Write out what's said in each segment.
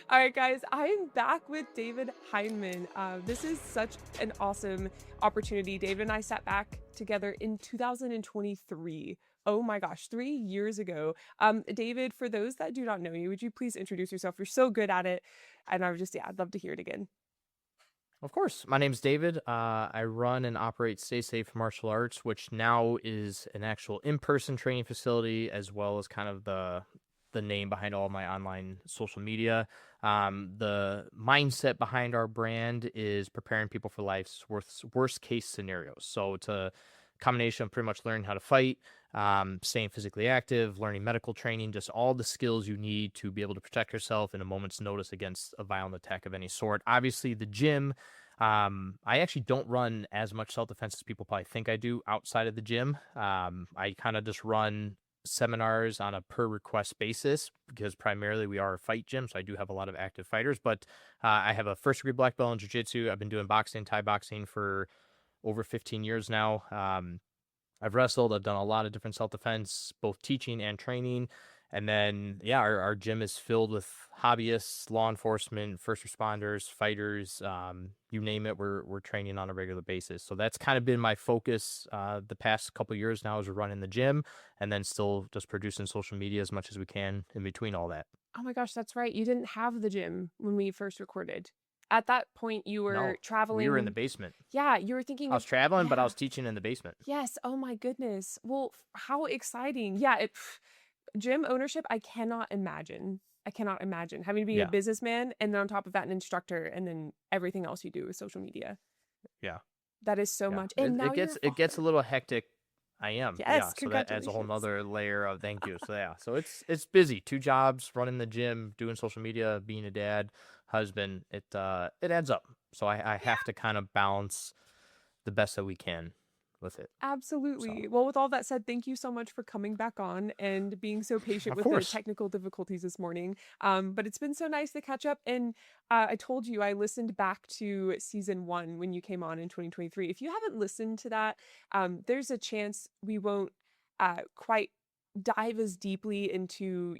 All right, guys, I am back with David Heineman. This is such an awesome opportunity. David and I sat back together in 2023. Oh my gosh, 3 years ago. David, for those that do not know you, would you please introduce yourself? You're so good at it. And I'd love to hear it again. Of course. My name's David. I run and operate Stay Safe Martial Arts, which now is an actual in-person training facility, as well as kind of the name behind all my online social media. The mindset behind our brand is preparing people for life's worst case scenarios. So it's a combination of pretty much learning how to fight, staying physically active, learning medical training, just all the skills you need to be able to protect yourself in a moment's notice against a violent attack of any sort. Obviously, the gym, I actually don't run as much self-defense as people probably think I do outside of the gym. I kind of just run seminars on a per request basis because primarily we are a fight gym. So I do have a lot of active fighters, but I have a first degree black belt in jiu-jitsu. I've been doing boxing, Thai boxing for over 15 years now. I've wrestled. I've done a lot of different self-defense, both teaching and training. And then, yeah, our gym is filled with hobbyists, law enforcement, first responders, fighters, you name it, we're training on a regular basis. So that's kind of been my focus the past couple of years now, is running the gym and then still just producing social media as much as we can in between all that. Oh my gosh, that's right. You didn't have the gym when we first recorded. At that point, you were No, we were in the traveling. basement. Yeah, you were thinking I was of, traveling, but I yeah. was teaching in the basement. Yes. Oh my goodness. Well, how exciting. Yeah, gym ownership, I cannot imagine. I cannot imagine having to be a Yeah, businessman and then on top of that, an instructor, and then everything else you do with social media. yeah. That is so Yeah, much. it And now it you're a gets it gets a father. little hectic. I am, yeah. Yes, So that adds a whole congratulations. nother layer of thank you. So yeah, so it's busy. Two jobs, running the gym, doing social media, being a dad, husband. It adds up. So I have to kind of balance the best that we can with it. So Absolutely. Well, with all that said, thank you so much for coming back on and being so patient of with the course, technical difficulties this morning. But it's been so nice to catch up. And I told you I listened back to season one when you came on in 2023. If you haven't listened to that, there's a chance we won't quite dive as deeply into,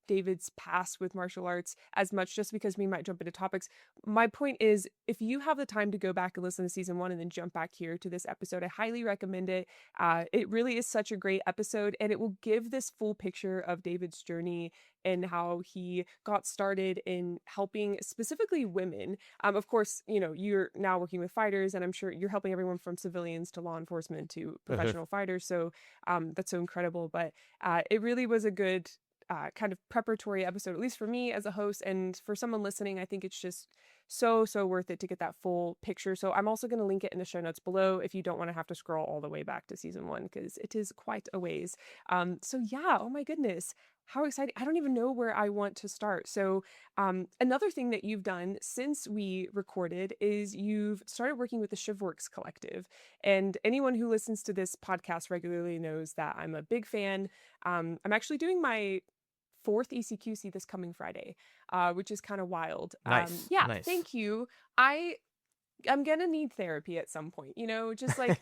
David's past with martial arts as much, just because we might jump into topics. My point is, if you have the time to go back and listen to season one and then jump back here to this episode, I highly recommend it. It really is such a great episode, and it will give this full picture of David's journey and how he got started in helping specifically women. Of course, you're now working with fighters, and I'm sure you're helping everyone from civilians to law enforcement to professional fighters. So that's so incredible. But it really was a good kind of preparatory episode, at least for me as a host, and for someone listening. I think it's just so worth it to get that full picture. So I'm also going to link it in the show notes below if you don't want to have to scroll all the way back to season one, because it is quite a ways. So yeah, oh my goodness, how exciting. I don't even know where I want to start. So another thing that you've done since we recorded is you've started working with the Shivworks Collective. And anyone who listens to this podcast regularly knows that I'm a big fan. I'm actually doing my fourth ECQC this coming Friday, which is kind of wild. nice, Yeah, nice. thank you. I'm gonna need therapy at some point, just like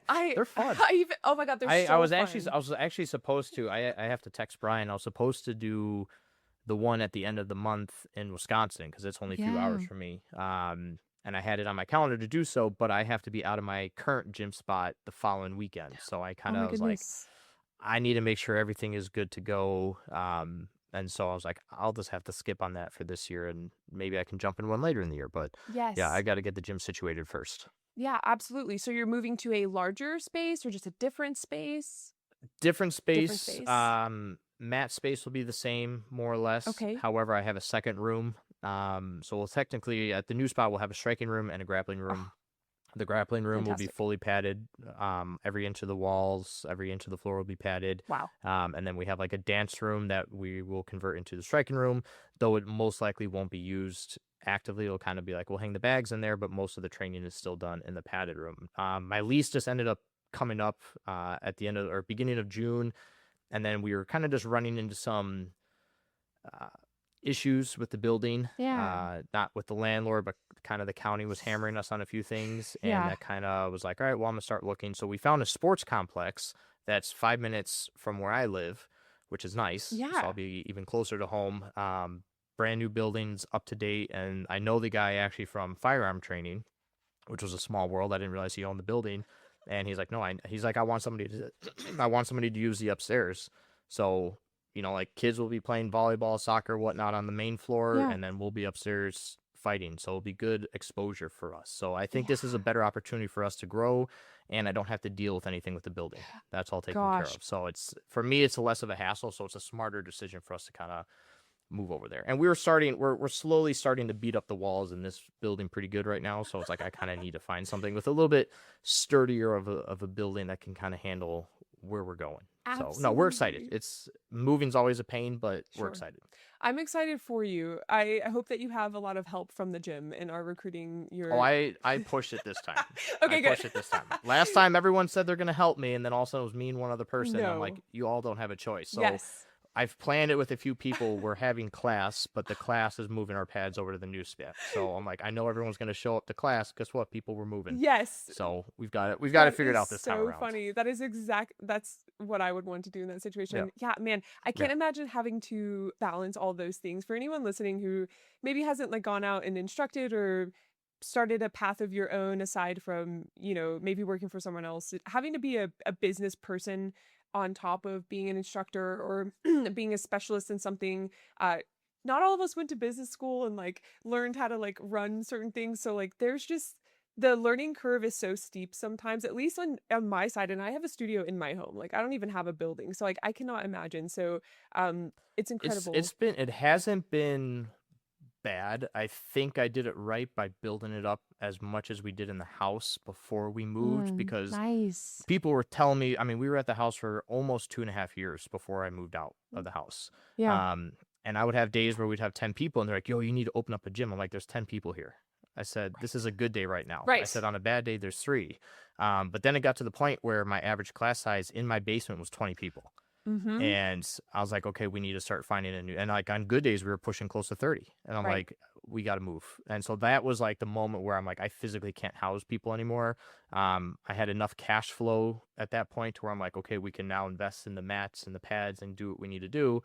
They're fun. I even, oh my God, they're I so was actually fun. I was actually supposed to. I have to text Brian. I was supposed to do the one at the end of the month in Wisconsin because it's only a few hours Yeah. from me. And I had it on my calendar to do so, but I have to be out of my current gym spot the following weekend. So I Oh kind my of was like, goodness. I need to make sure everything is good to go. And so I was like, I'll just have to skip on that for this year, and maybe I can jump in one later in the year. But yeah, I Yes. got to get the gym situated first. Yeah, absolutely. So you're moving to a larger space or just a different space? Different Different space. space. Mat space will be the same, more or less. Okay. However, I have a second room. So we'll technically at the new spot we'll have a striking room and a grappling room. Oh, The grappling room will be fantastic. fully padded. Every inch of the walls, every inch of the floor will be padded. Wow. And then we have like a dance room that we will convert into the striking room, though it most likely won't be used actively. It'll kind of be like we'll hang the bags in there, but most of the training is still done in the padded room. My lease just ended up coming up at the end of or beginning of June, and then we were kind of just running into some uh, issues with the building, Yeah. not with the landlord, but kind of the county was hammering us on a few things. And Yeah. that kind of was like, all right, well, I'm going to start looking. So we found a sports complex that's 5 minutes from where I live, which is nice. So I'll Yeah. be even closer to home. brand new buildings, up to date. And I know the guy actually from firearm training, which was a small world. I didn't realize he owned the building. And he's like, no, he's like, I want somebody to, I want somebody to use the upstairs. So, you know, like kids will be playing volleyball, soccer, whatnot on the main floor, Yeah. and then we'll be upstairs fighting. So it'll be good exposure for us. So I think this is a Yeah. better opportunity for us to grow, and I don't have to deal with anything with the building. That's all taken care Gosh. of. So it's, for me, it's less of a hassle. So it's a smarter decision for us to kind of move over there. And we're slowly starting to beat up the walls in this building pretty good right now. So it's like I kind of need to find something with a little bit sturdier of a building that can kind of handle where we're going. So no, we're excited. Absolutely. It's moving's always a pain, but we're Sure. excited. I'm excited for you. I hope that you have a lot of help from the gym and are recruiting Oh, your. I pushed it this time. Okay, I good. pushed it this time. Last time everyone said they're gonna help me, and then also it was me and one other person. And I'm No. like, you all don't have a choice. So Yes. I've planned it with a few people. We're having class, but the class is moving our pads over to the new spot. So I'm like, I know everyone's going to show up to class. Guess what? People were moving. Yes. So we've got it. We've got it That figured is out this time so around. funny. That's what I would want to do in that situation. Yeah. Yeah, man, I can't imagine having to balance all those things. For anyone listening who maybe hasn't like gone out and instructed or started a path of your own aside from, you know, maybe working for someone else, having to be a business person on top of being an instructor or being a specialist in something. Not all of us went to business school and like learned how to like run certain things. So like there's just the learning curve is so steep sometimes, at least on my side. And I have a studio in my home. Like I don't even have a building. So like I cannot imagine. So it's incredible. It hasn't been bad. I think I did it right by building it up as much as we did in the house before we moved, because Nice. people were telling me, I mean, we were at the house for almost 2.5 years before I moved out of the house. Yeah. And I would have days where we'd have 10 people and they're like, yo, you need to open up a gym. I'm like, there's 10 people here. I said, this is a good day right now. I Right. said, on a bad day, there's 3. But then it got to the point where my average class size in my basement was 20 people. Mm-hmm. And I was like, okay, we need to start finding a new, and like on good days, we were pushing close to 30. And I'm Right. like, we got to move. And so that was like the moment where I'm like, I physically can't house people anymore. I had enough cash flow at that point to where I'm like, okay, we can now invest in the mats and the pads and do what we need to do.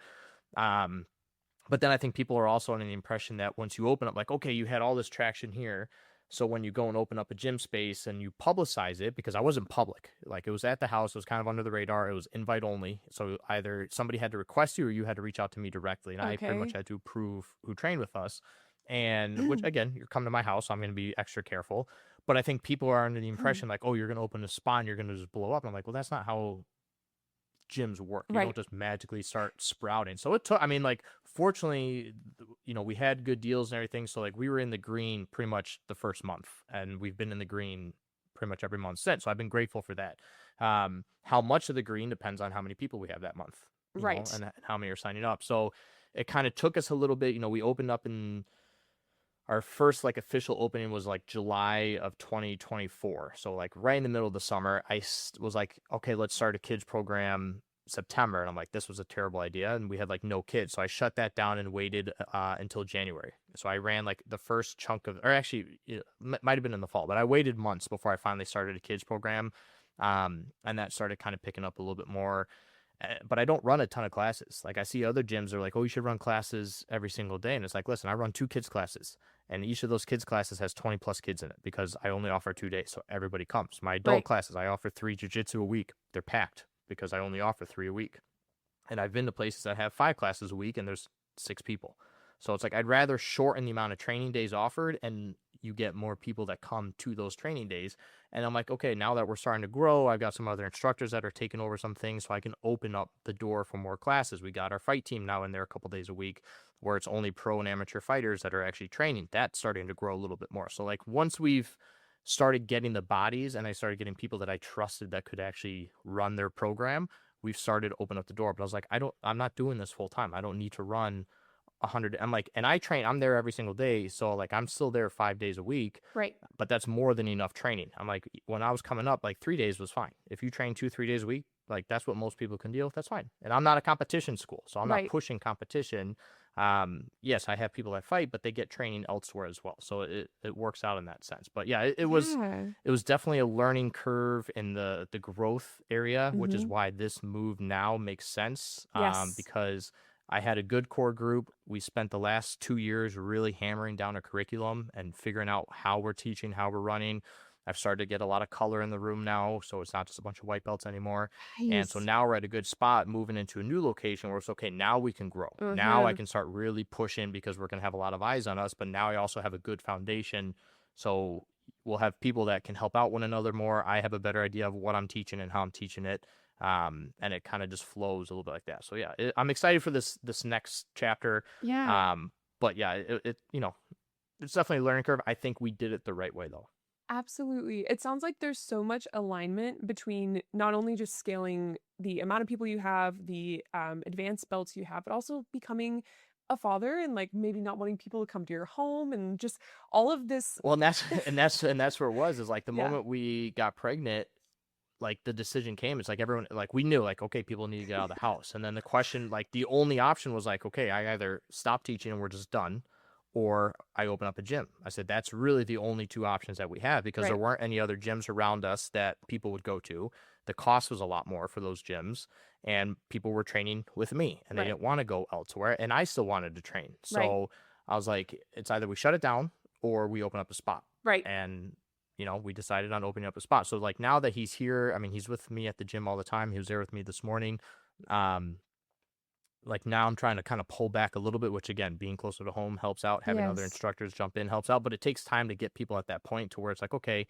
But then I think people are also under the impression that once you open up, like, okay, you had all this traction here. So when you go and open up a gym space and you publicize it, because I wasn't public, like it was at the house, it was kind of under the radar, it was invite only. So either somebody had to request you or you had to reach out to me directly. And I pretty much Okay. had to prove who trained with us. And which, again, you're coming to my house, so I'm going to be extra careful. But I think people are under the impression like, oh, you're going to open a spa and you're going to just blow up. And I'm like, well, that's not how gyms work. You Right. don't just magically start sprouting. So it took, I mean, like, fortunately, you know, we had good deals and everything. So like we were in the green pretty much the first month, and we've been in the green pretty much every month since. So I've been grateful for that. How much of the green depends on how many people we have that month, you know, Right. and how many are signing up. So it kind of took us a little bit, you know, we opened up in our first like official opening was like July of 2024. So like right in the middle of the summer, was like, okay, let's start a kids program September. And I'm like, this was a terrible idea. And we had like no kids. So I shut that down and waited until January. So I ran like the first chunk of, or actually it might have been in the fall, but I waited months before I finally started a kids program. And that started kind of picking up a little bit more. But I don't run a ton of classes. Like I see other gyms are like, oh, you should run classes every single day. And it's like, listen, I run 2 kids classes, and each of those kids classes has 20 plus kids in it because I only offer 2 days. So everybody comes. My adult Right. classes, I offer 3 jiu-jitsu a week. They're packed because I only offer 3 a week. And I've been to places that have 5 classes a week and there's 6 people. So it's like, I'd rather shorten the amount of training days offered and you get more people that come to those training days. And I'm like, okay, now that we're starting to grow, I've got some other instructors that are taking over some things, so I can open up the door for more classes. We got our fight team now in there a couple days a week, where it's only pro and amateur fighters that are actually training. That's starting to grow a little bit more. So like once we've started getting the bodies and I started getting people that I trusted that could actually run their program, we've started to open up the door. But I was like, I'm not doing this full time. I don't need to run 100. I'm like, and I'm there every single day. So like, I'm still there 5 days a week, Right. but that's more than enough training. I'm like, when I was coming up, like 3 days was fine. If you train 2, 3 days a week, like that's what most people can deal with. That's fine. And I'm not a competition school, so I'm not Right. pushing competition. Yes, I have people that fight, but they get training elsewhere as well. So it works out in that sense. But yeah, it was Yeah. definitely a learning curve in the growth area, which is Mm-hmm. why this move now makes sense. Yes. Because I had a good core group. We spent the last 2 years really hammering down a curriculum and figuring out how we're teaching, how we're running. I've started to get a lot of color in the room now, so it's not just a bunch of white belts anymore. And so Nice. now we're at a good spot moving into a new location where it's okay, now we can grow. Now I Uh-huh. can start really pushing because we're going to have a lot of eyes on us, but now I also have a good foundation. So we'll have people that can help out one another more. I have a better idea of what I'm teaching and how I'm teaching it. And it kind of just flows a little bit like that. So yeah, I'm excited for this next chapter. Yeah. Um, but yeah, it's definitely a learning curve. I think we did it the right way though. Absolutely. It sounds like there's so much alignment between not only just scaling the amount of people you have, the advanced belts you have, but also becoming a father and like maybe not wanting people to come to your home and just all of this. Well, and that's and that's where it was, is like the Yeah. moment we got pregnant, like the decision came. It's like everyone, like we knew like, okay, people need to get out of the house. And then the question, like the only option was like, okay, I either stop teaching and we're just done, or I open up a gym. I said, that's really the only two options that we have, because there Right. weren't any other gyms around us that people would go to. The cost was a lot more for those gyms, and people were training with me and they Right. didn't want to go elsewhere. And I still wanted to train. Right. So I was like, it's either we shut it down or we open up a spot. Right. And we decided on opening up a spot. So like now that he's here, I mean, he's with me at the gym all the time. He was there with me this morning. Um, like now I'm trying to kind of pull back a little bit, which again, being closer to home helps out. Having other Yes. instructors jump in helps out, but it takes time to get people at that point to where it's like, okay,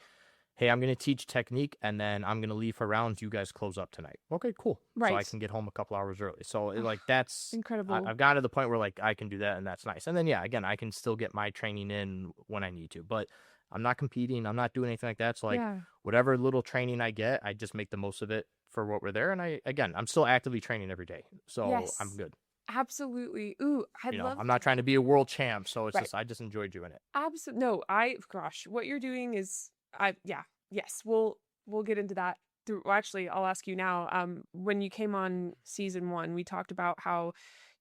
hey, I'm going to teach technique and then I'm going to leave for rounds. You guys close up tonight. Okay, cool. So I Right. can get home a couple hours early. So Oh, like that's, incredible. I've gotten to the point where like I can do that and that's nice. And then, yeah, again, I can still get my training in when I need to, but I'm not competing. I'm not doing anything like that. So like Yeah. whatever little training I get, I just make the most of it for what we're there. And again, I'm still actively training every day. So I'm Yes. good. Absolutely. Ooh, I'd love I'm to. not trying to be a world champ. So it's Right. just, I just enjoy doing it. Absolutely. No, gosh, what you're doing is, yeah, yes, we'll get into that through. Well, actually, I'll ask you now. When you came on season one, we talked about how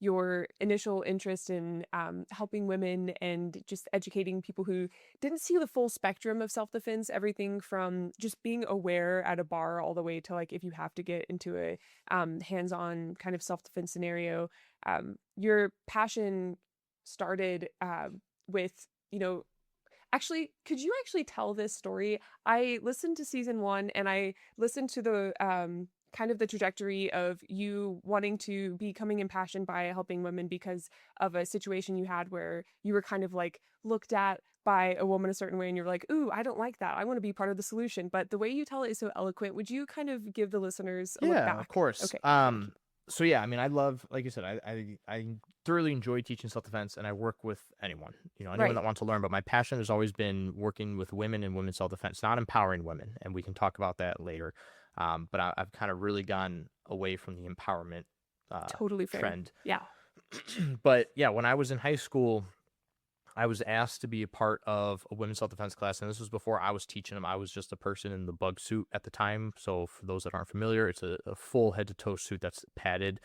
your initial interest in helping women and just educating people who didn't see the full spectrum of self-defense, everything from just being aware at a bar all the way to like if you have to get into a hands-on kind of self-defense scenario. Your passion started with, you know, actually, could you actually tell this story? I listened to season one and I listened to the kind of the trajectory of you wanting to be becoming impassioned by helping women because of a situation you had where you were kind of like looked at by a woman a certain way and you're like, ooh, I don't like that. I want to be part of the solution. But the way you tell it is so eloquent. Would you kind of give the listeners a look Yeah, of back? course. Okay, thank you. So yeah, I mean, I love, like you said, I thoroughly enjoy teaching self defense, and I work with anyone, anyone Right. that wants to learn. But my passion has always been working with women and women's self defense, not empowering women, and we can talk about that later. But I've kind of really gone away from the empowerment Totally fair. trend. Yeah. But yeah, when I was in high school, I was asked to be a part of a women's self defense class, and this was before I was teaching them. I was just a person in the bug suit at the time. So for those that aren't familiar, it's a full head to toe suit that's padded.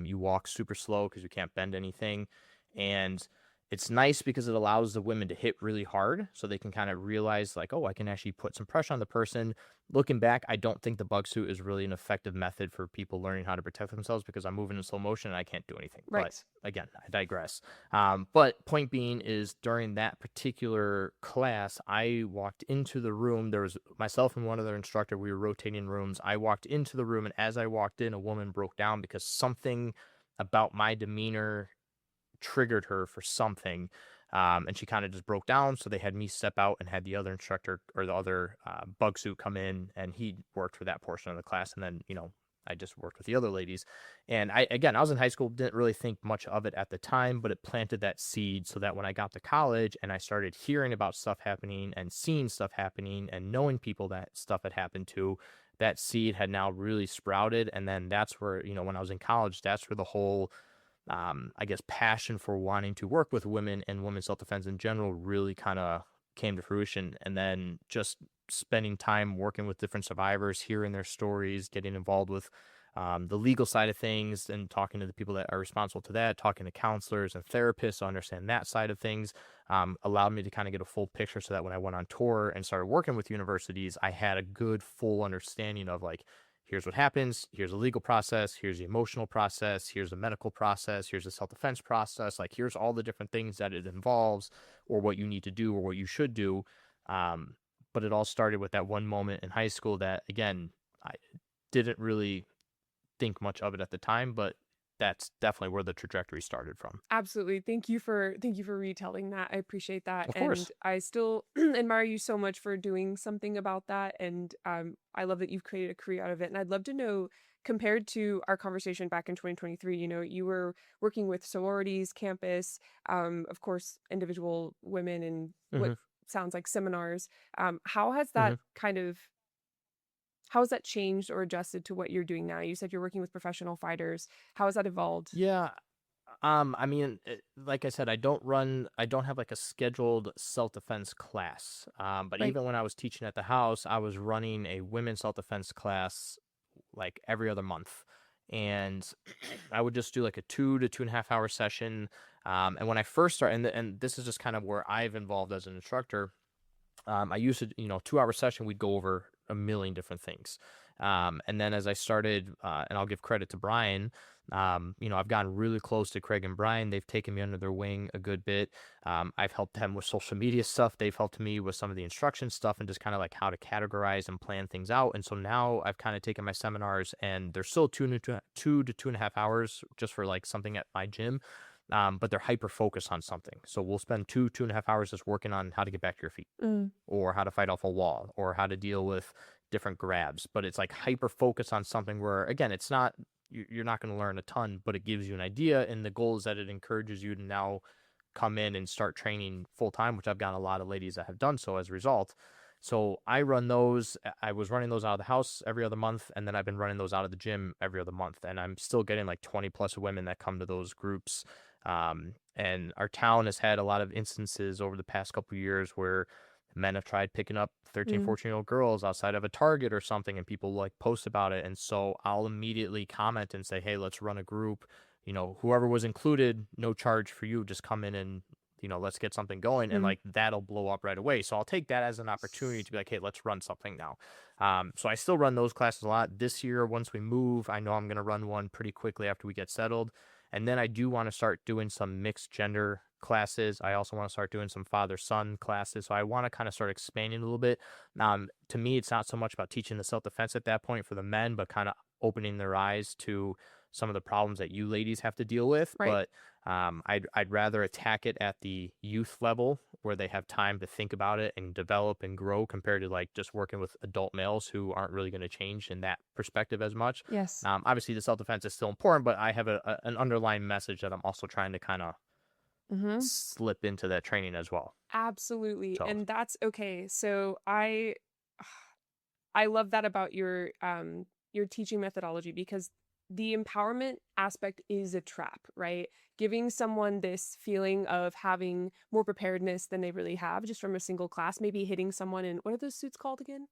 You walk super slow because you can't bend anything, and it's nice because it allows the women to hit really hard, so they can kind of realize like, oh, I can actually put some pressure on the person. Looking back, I don't think the bug suit is really an effective method for people learning how to protect themselves because I'm moving in slow motion and I can't do anything. But Right. again, I digress. But point being is during that particular class, I walked into the room. There was myself and one other instructor. We were rotating rooms. I walked into the room, and as I walked in, a woman broke down because something about my demeanor triggered her for something. And she kind of just broke down. So they had me step out and had the other instructor or the other bug suit come in, and he worked for that portion of the class. And then, I just worked with the other ladies. And I was in high school, didn't really think much of it at the time, but it planted that seed so that when I got to college and I started hearing about stuff happening and seeing stuff happening and knowing people that stuff had happened to, that seed had now really sprouted. And then that's where, when I was in college, that's where the whole I guess, passion for wanting to work with women and women's self defense in general really kind of came to fruition. And then just spending time working with different survivors, hearing their stories, getting involved with the legal side of things and talking to the people that are responsible to that, talking to counselors and therapists to understand that side of things, allowed me to kind of get a full picture so that when I went on tour and started working with universities, I had a good full understanding of like, here's what happens, here's the legal process, here's the emotional process, here's the medical process, here's the self-defense process, like here's all the different things that it involves, or what you need to do or what you should do. But it all started with that one moment in high school that, again, I didn't really think much of it at the time, but that's definitely where the trajectory started from. Absolutely. Thank you for retelling that. I appreciate that. Of And course. I still admire you so much for doing something about that. And I love that you've created a career out of it. And I'd love to know, compared to our conversation back in 2023, you were working with sororities, campus, of course, individual women and what Hmm. sounds like seminars. How has that Hmm. kind of how has that changed or adjusted to what you're doing now? You said you're working with professional fighters. How has that evolved? Yeah. I mean, like I said, I don't have like a scheduled self-defense class. But Right. even when I was teaching at the house, I was running a women's self-defense class like every other month. And I would just do like a 2 to 2.5 hour session. And when I first started, and this is just kind of where I've involved as an instructor. I used to, 2 hour session, we'd go over a million different things. And then as I started, and I'll give credit to Brian, I've gotten really close to Craig and Brian. They've taken me under their wing a good bit. I've helped them with social media stuff. They've helped me with some of the instruction stuff and just kind of like how to categorize and plan things out. And so now I've kind of taken my seminars, and they're still 2 to 2.5 hours just for like something at my gym. But they're hyper focused on something. So we'll spend 2.5 hours just working on how to get back to your feet, Mm, or how to fight off a wall, or how to deal with different grabs. But it's like hyper focus on something where, again, it's not, you're not going to learn a ton, but it gives you an idea. And the goal is that it encourages you to now come in and start training full time, which I've gotten a lot of ladies that have done so as a result. So I run those. I was running those out of the house every other month, and then I've been running those out of the gym every other month. And I'm still getting like 20 plus women that come to those groups. And our town has had a lot of instances over the past couple of years where men have tried picking up 13, mm, 14-year-old girls outside of a Target or something, and people like post about it. And so I'll immediately comment and say, hey, let's run a group. Whoever was included, no charge for you. Just come in and, let's get something going. And mm. like that'll blow up right away. So I'll take that as an opportunity to be like, hey, let's run something now. So I still run those classes a lot. This year, once we move, I know I'm going to run one pretty quickly after we get settled. And then I do want to start doing some mixed gender classes. I also want to start doing some father-son classes. So I want to kind of start expanding a little bit. To me, it's not so much about teaching the self-defense at that point for the men, but kind of opening their eyes to some of the problems that you ladies have to deal with. Right. But I'd rather attack it at the youth level where they have time to think about it and develop and grow, compared to like just working with adult males who aren't really going to change in that perspective as much. Yes. Obviously, the self-defense is still important, but I have an underlying message that I'm also trying to kind of Mm-hmm. slip into that training as well. Absolutely. So, And that's okay. So I love that about your teaching methodology, because the empowerment aspect is a trap, right? Giving someone this feeling of having more preparedness than they really have just from a single class, maybe hitting someone in, what are those suits called again?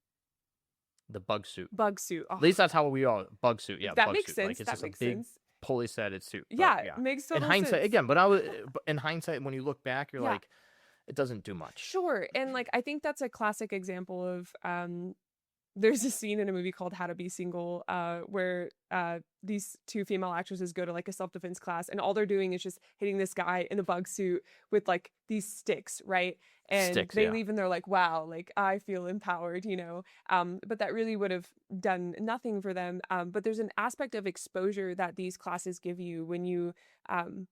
the bug suit. Bug suit. At Oh, least that's how we all bug suit. Yeah, that bug makes suit. Like sense. it's That just a makes big sense. pulley studded suit. But Yeah, yeah, makes in total hindsight, sense. again, but in hindsight, when you look back, you're Yeah. like, it doesn't do much. Sure. And like I think that's a classic example of there's a scene in a movie called How to Be Single, where these two female actresses go to like a self-defense class, and all they're doing is just hitting this guy in a bug suit with like these sticks, right? And Sticks, they yeah. leave and they're like, wow, like I feel empowered. But that really would have done nothing for them. But there's an aspect of exposure that these classes give you um,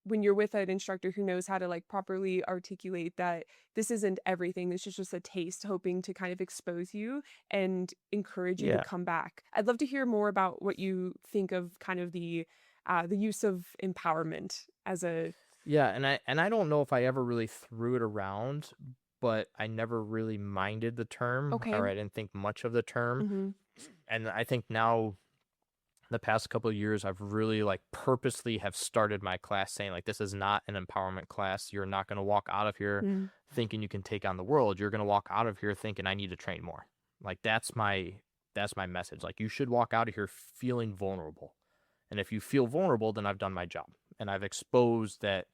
when you're with an instructor who knows how to like properly articulate that this isn't everything, this is just a taste, hoping to kind of expose you and encourage you to Yeah. come back. I'd love to hear more about what you think of kind of the use of empowerment as a Yeah, and I don't know if I ever really threw it around, but I never really minded the term, okay. or I didn't think much of the term. Mm-hmm. And I think now, the past couple of years, I've really like purposely have started my class saying like, this is not an empowerment class. You're not going to walk out of here Mm. thinking you can take on the world. You're going to walk out of here thinking I need to train more. Like that's my message. Like, you should walk out of here feeling vulnerable. And if you feel vulnerable, then I've done my job, and I've exposed that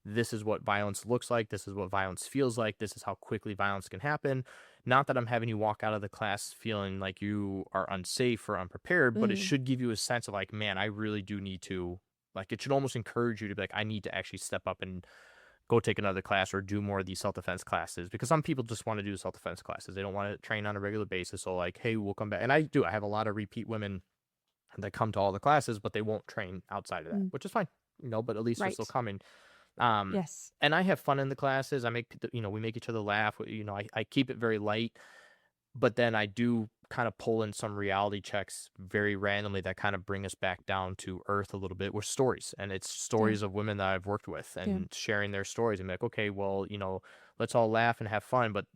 this is what violence looks like. This is what violence feels like. This is how quickly violence can happen. Not that I'm having you walk out of the class feeling like you are unsafe or unprepared, but it Mm, should give you a sense of like, man, I really do need to, like, it should almost encourage you to be like, I need to actually step up and go take another class or do more of these self-defense classes, because some people just want to do self-defense classes. They don't want to train on a regular basis. So like, hey, we'll come back. And I have a lot of repeat women that come to all the classes, but they won't train outside of that, mm, which is fine, but at least they're still right. coming. Um, Yes. and I have fun in the classes. I make, we make each other laugh. I keep it very light, but then I do kind of pull in some reality checks very randomly that kind of bring us back down to earth a little bit with stories. And it's Yeah. stories of women that I've worked with Yeah. and sharing their stories and be like, okay, well, let's all laugh and have fun. But,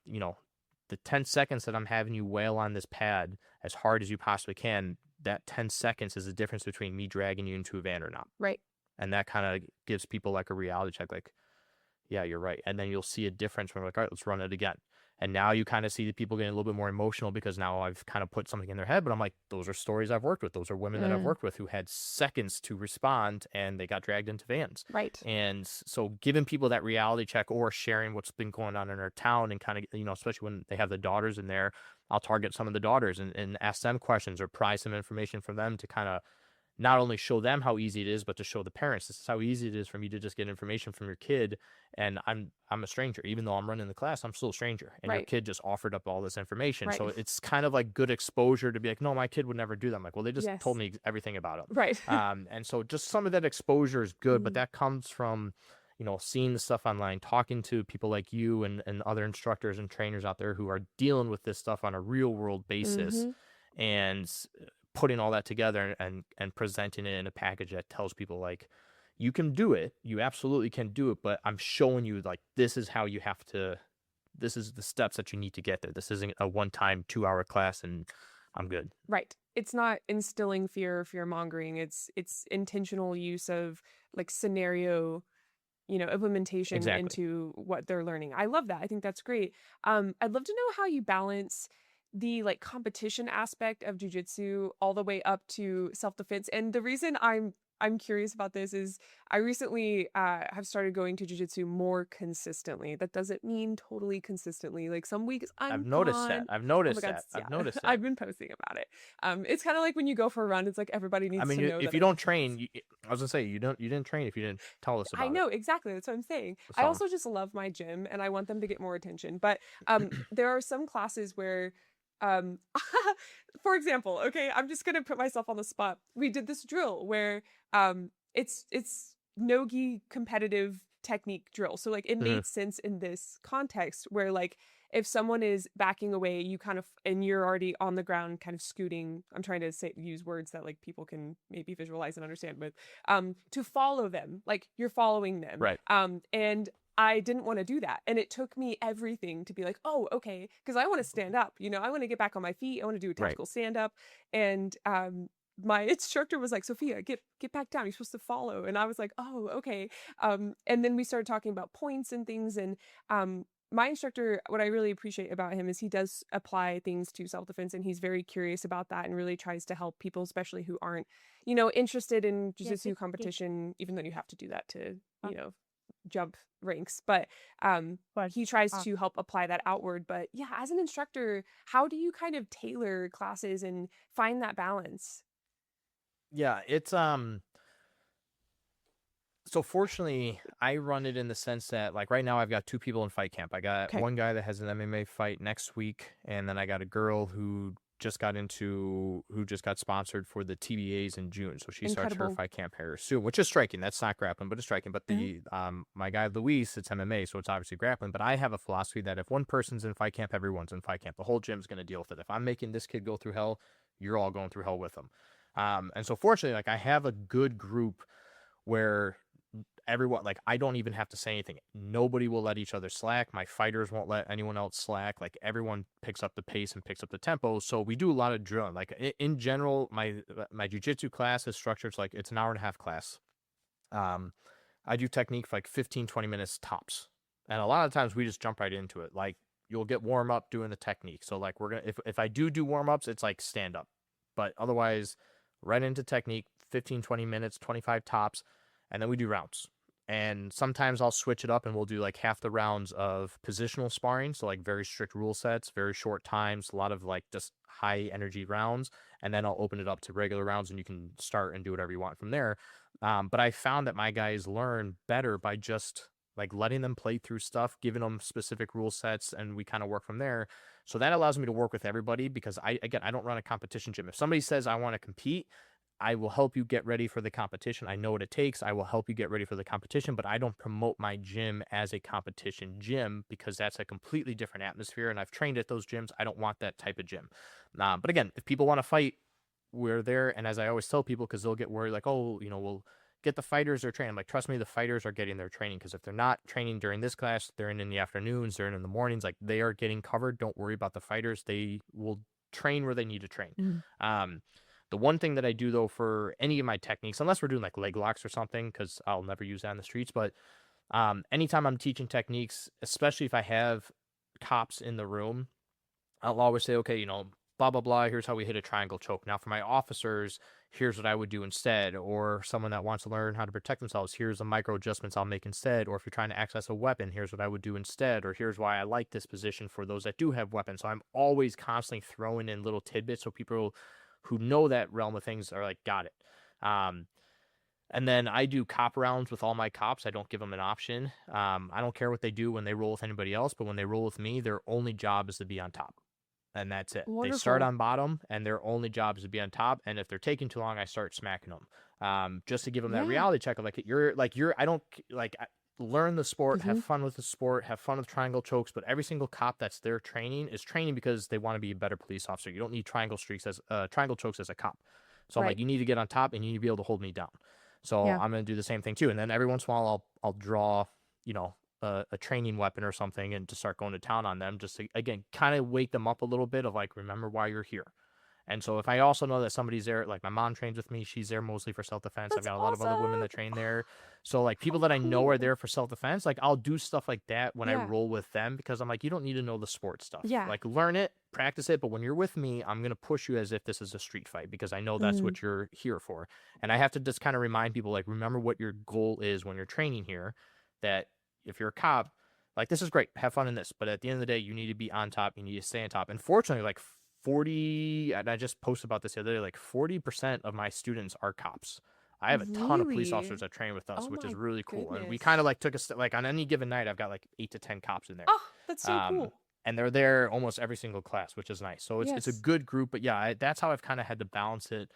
the 10 seconds that I'm having you wail on this pad as hard as you possibly can, that 10 seconds is the difference between me dragging you into a van or not. Right. And that kind of gives people like a reality check, like, yeah, you're right. And then you'll see a difference when we're like, all right, let's run it again. And now you kind of see the people getting a little bit more emotional because now I've kind of put something in their head, but I'm like, those are stories I've worked with. Those are women that I've Mm, worked with who had seconds to respond and they got dragged into vans. right. And so giving people that reality check or sharing what's been going on in our town and kind of, especially when they have the daughters in there, I'll target some of the daughters and ask them questions or pry some information from them to kind of not only show them how easy it is, but to show the parents, this is how easy it is for me to just get information from your kid. And I'm a stranger, even though I'm running the class, I'm still a stranger. And your Right. kid just offered up all this information. Right. So it's kind of like good exposure to be like, no, my kid would never do that. I'm like, well, they just told Yes. me everything about him. Right. And so just some of that exposure is good, but Mm, that comes from, seeing the stuff online, talking to people like you and other instructors and trainers out there who are dealing with this stuff on a real world basis. mm-hmm. And putting all that together and presenting it in a package that tells people like, you can do it, you absolutely can do it, but I'm showing you like this is how you have to, this is the steps that you need to get there. This isn't a one-time 2-hour class and I'm good. Right. It's not instilling fear or fear mongering. It's intentional use of like scenario, implementation Exactly. into what they're learning. I love that. I think that's great. I'd love to know how you balance the like competition aspect of jujitsu all the way up to self-defense. And the reason I'm curious about this is I recently have started going to jujitsu more consistently. That doesn't mean totally consistently. Like some weeks I've I'm noticed that. gone. I've Oh my noticed God, that. yeah. I've noticed that. I've been posting about it. It's kind of like when you go for a run, it's like everybody I needs mean, to know if that you it's don't consistent. train, I was gonna say you didn't train if you didn't tell us I about it. know exactly. That's what I'm saying. I So also just love my gym and I want them to get more attention. But there are some classes where um for example, okay, I'm just gonna put myself on the spot. We did this drill where it's nogi competitive technique drill. So like it mhm, made sense in this context where like if someone is backing away, you kind of and you're already on the ground kind of scooting. I'm trying to use words that like people can maybe visualize and understand with to follow them, like you're following them. right, And I didn't want to do that. And it took me everything to be like, oh, okay. Because I want to stand up, I want to get back on my feet. I want to do a right. tactical stand up. And my instructor was like, Sophia, get back down. You're supposed to follow. And I was like, oh, okay. And then we started talking about points and things. And my instructor, what I really appreciate about him is he does apply things to self-defense and he's very curious about that and really tries to help people, especially who aren't, interested in jiu-jitsu competition, even though you have to do that to, jump ranks. But he tries to help apply that outward. But yeah, as an instructor, how do you kind of tailor classes and find that balance? Yeah, it's so fortunately, I run it in the sense that like right now I've got 2 people in fight camp. I got Okay. one guy that has an MMA fight next week, and then I got a girl who just got sponsored for the TBAs in June. So she starts her Incredible. fight camp here soon, which is striking. That's not grappling, but it's striking. But Uh-huh. the my guy Luis, it's MMA, so it's obviously grappling. But I have a philosophy that if one person's in fight camp, everyone's in fight camp. The whole gym's gonna deal with it. If I'm making this kid go through hell, you're all going through hell with them. And so fortunately, like I have a good group where everyone, like I don't even have to say anything. Nobody will let each other slack. My fighters won't let anyone else slack. Like everyone picks up the pace and picks up the tempo. So we do a lot of drilling. Like in general, my jujitsu class is structured like it's an hour and a half class. Um, I do technique for like 15, 20 minutes tops. And a lot of times we just jump right into it. Like you'll get warm up doing the technique. So like we're gonna if I do warm ups, it's like stand up. But otherwise, right into technique, 15, 20 minutes, 25 tops, and then we do rounds. And sometimes I'll switch it up and we'll do like half the rounds of positional sparring. So like very strict rule sets, very short times, a lot of like just high energy rounds. And then I'll open it up to regular rounds and you can start and do whatever you want from there. But I found that my guys learn better by just like letting them play through stuff, giving them specific rule sets, and we kind of work from there. So that allows me to work with everybody because I don't run a competition gym. If somebody says I want to compete, I will help you get ready for the competition. I know what it takes. I will help you get ready for the competition, but I don't promote my gym as a competition gym because that's a completely different atmosphere. And I've trained at those gyms. I don't want that type of gym. But again, if people want to fight, we're there. And as I always tell people, because they'll get worried, like, oh, we'll get the fighters their training. I'm like, trust me, the fighters are getting their training because if they're not training during this class, they're in the afternoons, they're in the mornings. Like they are getting covered. Don't worry about the fighters. They will train where they need to train. The one thing that I do, though, for any of my techniques, unless we're doing like leg locks or something, because I'll never use that in the streets, but anytime I'm teaching techniques, especially if I have cops in the room, I'll always say, okay, blah, blah, blah, here's how we hit a triangle choke. Now for my officers, here's what I would do instead. Or someone that wants to learn how to protect themselves, here's the micro adjustments I'll make instead. Or if you're trying to access a weapon, here's what I would do instead. Or here's why I like this position for those that do have weapons. So I'm always constantly throwing in little tidbits so people who know that realm of things are like, got it. And then I do cop rounds with all my cops. I don't give them an option. I don't care what they do when they roll with anybody else, but when they roll with me, their only job is to be on top. And that's it. Wonderful. They start on bottom and their only job is to be on top. And if they're taking too long, I start smacking them. Just to give them that reality check of learn the sport, have fun with the sport, have fun with triangle chokes, but every single cop that's there training is training because they want to be a better police officer. You don't need triangle chokes as a cop. So I'm like, you need to get on top and you need to be able to hold me down. So I'm going to do the same thing too. And then every once in a while I'll draw, a training weapon or something and to start going to town on them just to, again, kind of wake them up a little bit of like, remember why you're here. And so if I also know that somebody's there, like my mom trains with me, she's there mostly for self-defense. I've got a lot of other women that train there. So like people that I know are there for self-defense, like I'll do stuff like that when I roll with them because I'm like, you don't need to know the sports stuff. Like learn it, practice it. But when you're with me, I'm going to push you as if this is a street fight because I know that's what you're here for. And I have to just kind of remind people, like, remember what your goal is when you're training here, that if you're a cop, like this is great, have fun in this. But at the end of the day, you need to be on top. You need to stay on top. And fortunately, like 40, and I just posted about this the other day, like 40% of my students are cops. I have a ton of police officers that train with us, which is really cool. And we kind of like took a step, like on any given night, I've got like 8 to 10 cops in there. Oh, that's so cool. And they're there almost every single class, which is nice. So it's a good group. But yeah, that's how I've kind of had to balance it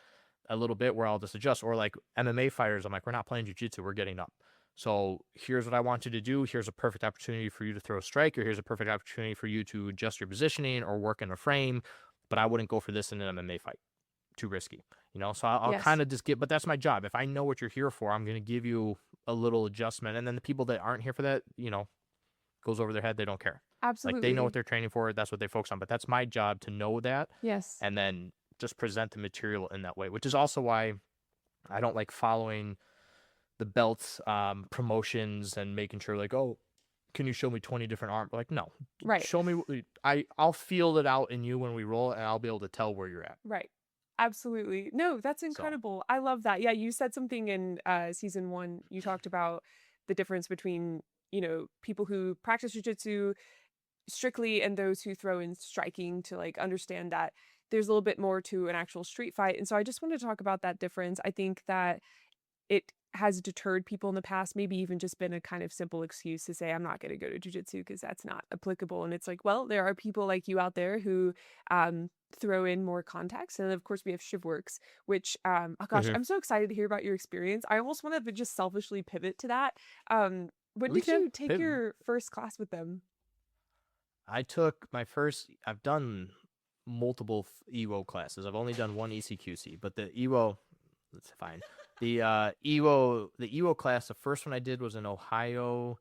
a little bit where I'll just adjust. Or like MMA fighters, I'm like, we're not playing jiu-jitsu, we're getting up. So here's what I want you to do. Here's a perfect opportunity for you to throw a strike, or here's a perfect opportunity for you to adjust your positioning or work in a frame. But I wouldn't go for this in an MMA fight. Too risky, So I'll kind of just but that's my job. If I know what you're here for, I'm going to give you a little adjustment. And then the people that aren't here for that, goes over their head. They don't care. Absolutely. Like they know what they're training for. That's what they focus on. But that's my job to know that. Yes. And then just present the material in that way, which is also why I don't like following the belts promotions and making sure like, oh, can you show me 20 different arms? Like, no. Right. Show me. I'll feel it out in you when we roll, and I'll be able to tell where you're at. Right. Absolutely. No, that's incredible. I love that. Yeah, you said something in season 1. You talked about the difference between, people who practice jiu-jitsu strictly and those who throw in striking to like understand that there's a little bit more to an actual street fight. And so I just wanted to talk about that difference. I think that it has deterred people in the past, maybe even just been a kind of simple excuse to say, I'm not going to go to jiu-jitsu because that's not applicable. And it's like, well, there are people like you out there who throw in more context. And of course we have ShivWorks, which, oh gosh, I'm so excited to hear about your experience. I almost want to just selfishly pivot to that. When did you take your first class with them? I took my first, I've done multiple EWO classes. I've only done one ECQC, but the EWO, that's fine. The EWO class, the first one I did was in Ohio.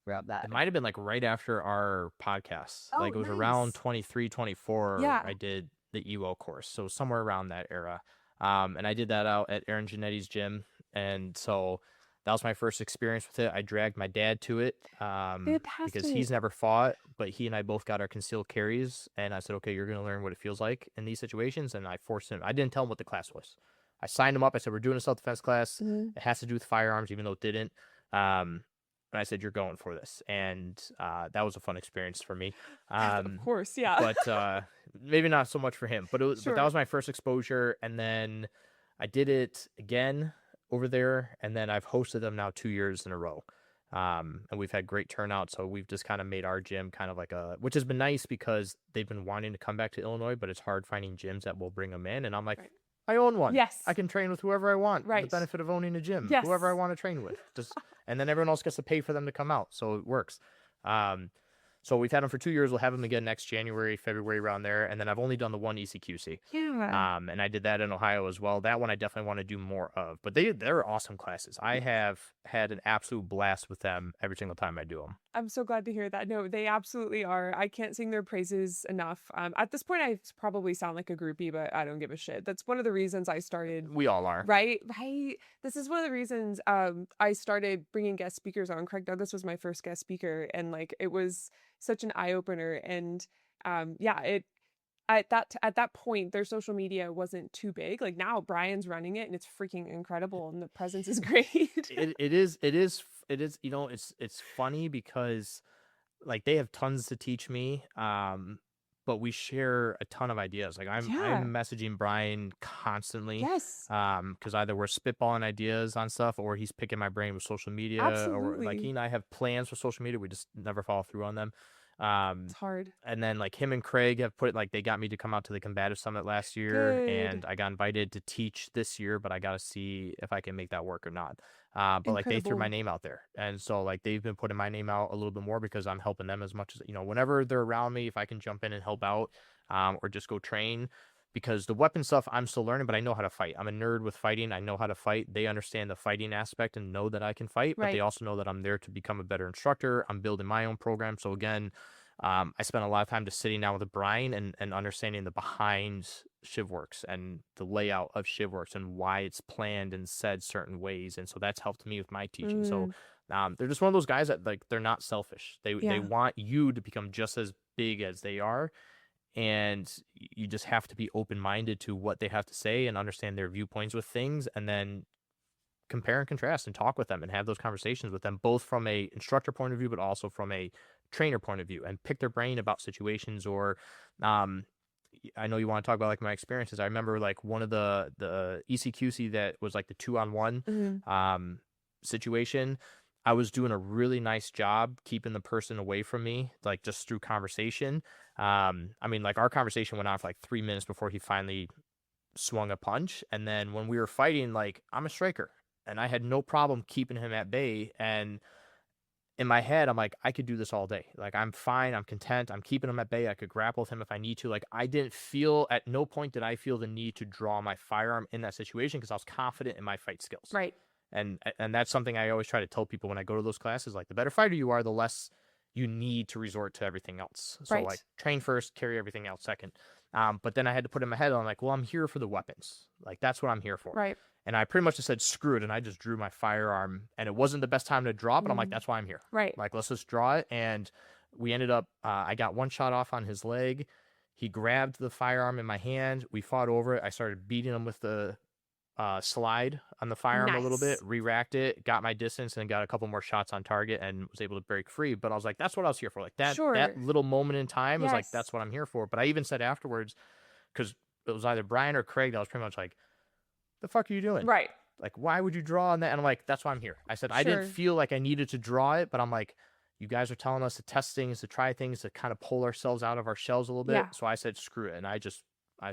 Around that. It might have been like right after our podcast. Oh, like it was nice. around 23, 24. Yeah. I did the EWO course. So somewhere around that era. And I did that out at Aaron Genetti's gym. And so that was my first experience with it. I dragged my dad to it because he's never fought, but he and I both got our concealed carries. And I said, okay, you're going to learn what it feels like in these situations. And I forced him. I didn't tell him what the class was. I signed him up. I said, we're doing a self-defense class. Mhm. It has to do with firearms, even though it didn't. And I said, you're going for this. And that was a fun experience for me. Of course, yeah. But maybe not so much for him. But but that Sure. was my first exposure. And then I did it again over there. And then I've hosted them now 2 years in a row. And we've had great turnout. So we've just kind of made our gym kind of like which has been nice because they've been wanting to come back to Illinois, but it's hard finding gyms that will bring them in. And I'm like, Right. I own one. Yes. I can train with whoever I want. Right. The benefit of owning a gym, Yes. whoever I want to train with. And then everyone else gets to pay for them to come out. So it works. So we've had them for 2 years. We'll have them again next January, February, around there. And then I've only done the one ECQC. Yeah. And I did that in Ohio as well. That one I definitely want to do more of. But they're awesome classes. I have had an absolute blast with them every single time I do them. I'm so glad to hear that. No, they absolutely are. I can't sing their praises enough. At this point, I probably sound like a groupie, but I don't give a shit. That's one of the reasons I started. We all are. Right. This is one of the reasons I started bringing guest speakers on. Craig Douglas was my first guest speaker, and like it was such an eye opener. And it at that point, their social media wasn't too big. Like now, Brian's running it, and it's freaking incredible, and the presence is great. It is. You know, it's funny because like they have tons to teach me. But we share a ton of ideas. Like I'm messaging Brian constantly. Yes. Because either we're spitballing ideas on stuff or he's picking my brain with social media. Absolutely. Or like he and I have plans for social media. We just never follow through on them. It's hard. And then like him and Craig have they got me to come out to the Combative Summit last year. Good. And I got invited to teach this year, but I got to see if I can make that work or not. But like they threw my Incredible. name out there. And so like they've been putting my name out a little bit more because I'm helping them as much as, you know, whenever they're around me, if I can jump in and help out, or just go train. Because the weapon stuff I'm still learning, but I know how to fight. I'm a nerd with fighting. I know how to fight. They understand the fighting aspect and know that I can fight, but they Right. also know that I'm there to become a better instructor. I'm building my own program. So again, I spent a lot of time just sitting down with Brian and understanding the behind ShivWorks and the layout of ShivWorks and why it's planned and said certain ways. And so that's helped me with my teaching. So they're just one of those guys that like they're not selfish. They want you to become just as big as they are. And you just have to be open-minded to what they have to say and understand their viewpoints with things, and then compare and contrast and talk with them and have those conversations with them, both from a instructor point of view, but also from a trainer point of view, and pick their brain about situations. Or I know you want to talk about like my experiences. I remember like one of the ECQC that was like the 2-on-1 situation. I was doing a really nice job keeping the person away from me, like just through conversation. I mean, like our conversation went on for like 3 minutes before he finally swung a punch. And then when we were fighting, like I'm a striker and I had no problem keeping him at bay. And in my head, I'm like, I could do this all day. Like I'm fine. I'm content. I'm keeping him at bay. I could grapple with him if I need to. Like at no point did I feel the need to draw my firearm in that situation because I was confident in my fight skills. Right. And that's something I always try to tell people when I go to those classes, like the better fighter you are, the less you need to resort to everything else. So Right. like train first, carry everything else second. But then I had to put in my head on like, well, I'm here for the weapons. Like that's what I'm here for. Right. And I pretty much just said, screw it. And I just drew my firearm, and it wasn't the best time to draw, but I'm like, that's why I'm here. Right. Like, let's just draw it. And we ended up, I got one shot off on his leg. He grabbed the firearm in my hand. We fought over it. I started beating him with the slide on the firearm a little bit, Nice. re-racked it, got my distance, and got a couple more shots on target and was able to break free. But I was like, that's what I was here for. Like that Sure. little moment in time was like, Yes. that's what I'm here for. But I even said afterwards, because it was either Brian or Craig that was pretty much like, the fuck are you doing? Right. Like, why would you draw on that? And I'm like, that's why I'm here. I said, I didn't Sure. feel like I needed to draw it, but I'm like, you guys are telling us to test things, to try things, to kind of pull ourselves out of our shells a little bit. Yeah. So I said, screw it. And I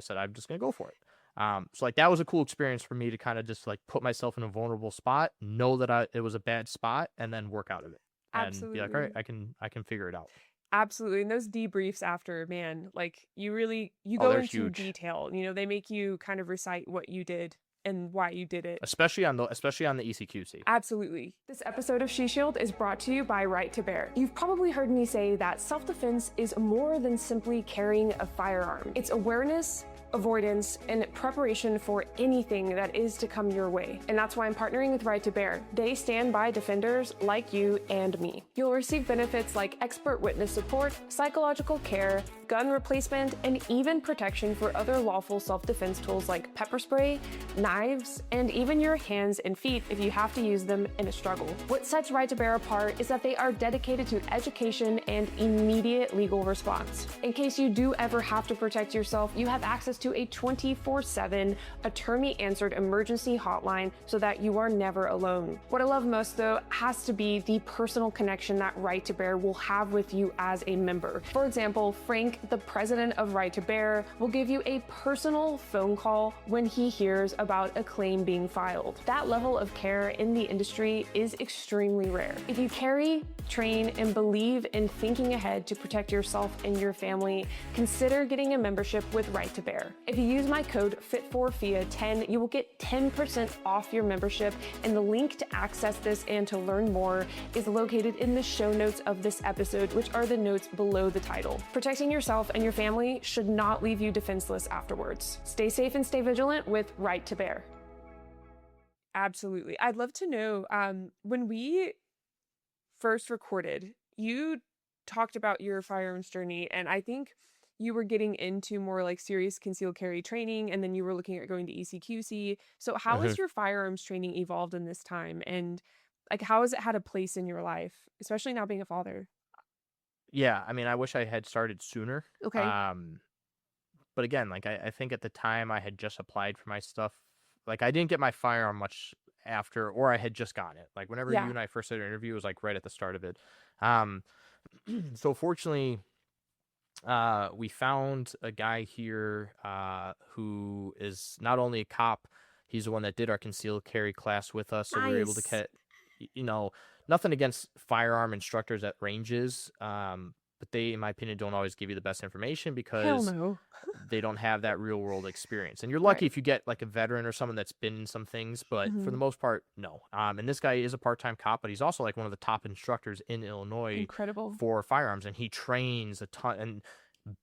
said, I'm just going to go for it. So like that was a cool experience for me to kind of just like put myself in a vulnerable spot, know that it was a bad spot, and then work out of it. And be like, all right, Absolutely. I can figure it out. Absolutely. And those debriefs after, man, like you Oh, go they're into huge. detail. You know, they make you kind of recite what you did and why you did it. Especially on the ECQC. Absolutely. This episode of She Shield is brought to you by Right to Bear. You've probably heard me say that self-defense is more than simply carrying a firearm. It's awareness, avoidance, and preparation for anything that is to come your way. And that's why I'm partnering with Right to Bear. They stand by defenders like you and me. You'll receive benefits like expert witness support, psychological care, gun replacement, and even protection for other lawful self-defense tools like pepper spray, knives, and even your hands and feet if you have to use them in a struggle. What sets Right to Bear apart is that they are dedicated to education and immediate legal response. In case you do ever have to protect yourself, you have access to a 24/7 attorney-answered emergency hotline so that you are never alone. What I love most, though, has to be the personal connection that Right to Bear will have with you as a member. For example, Frank, the president of Right to Bear, will give you a personal phone call when he hears about a claim being filed. That level of care in the industry is extremely rare. If you carry, train, and believe in thinking ahead to protect yourself and your family, consider getting a membership with Right to Bear. If you use my code FIT4FIA10, you will get 10% off your membership, and the link to access this and to learn more is located in the show notes of this episode, which are the notes below the title. Protecting yourself and your family should not leave you defenseless afterwards. Stay safe and stay vigilant with Right to Bear. Absolutely. I'd love to know, when we first recorded, you talked about your firearms journey, and I think you were getting into more like serious concealed carry training, and then you were looking at going to ECQC. So how has your firearms training evolved in this time? And like, how has it had a place in your life, especially now being a father? Yeah, I mean, I wish I had started sooner. Okay. But again, like I think at the time I had just applied for my stuff. Like I didn't get my firearm much after, or I had just gotten it. Like whenever you Yeah. and I first did an interview, it was like right at the start of it. So fortunately, we found a guy here who is not only a cop, he's the one that did our concealed carry class with us. So we were able to Nice. get, nothing against firearm instructors at ranges, but they, in my opinion, don't always give you the best information Hell because no. they don't have that real world experience. And you're lucky Right. if you get like a veteran or someone that's been in some things, but for the Mhm. most part, no. And this guy is a part-time cop, but he's also like one of the top instructors in Illinois Incredible. for firearms, and he trains a ton. And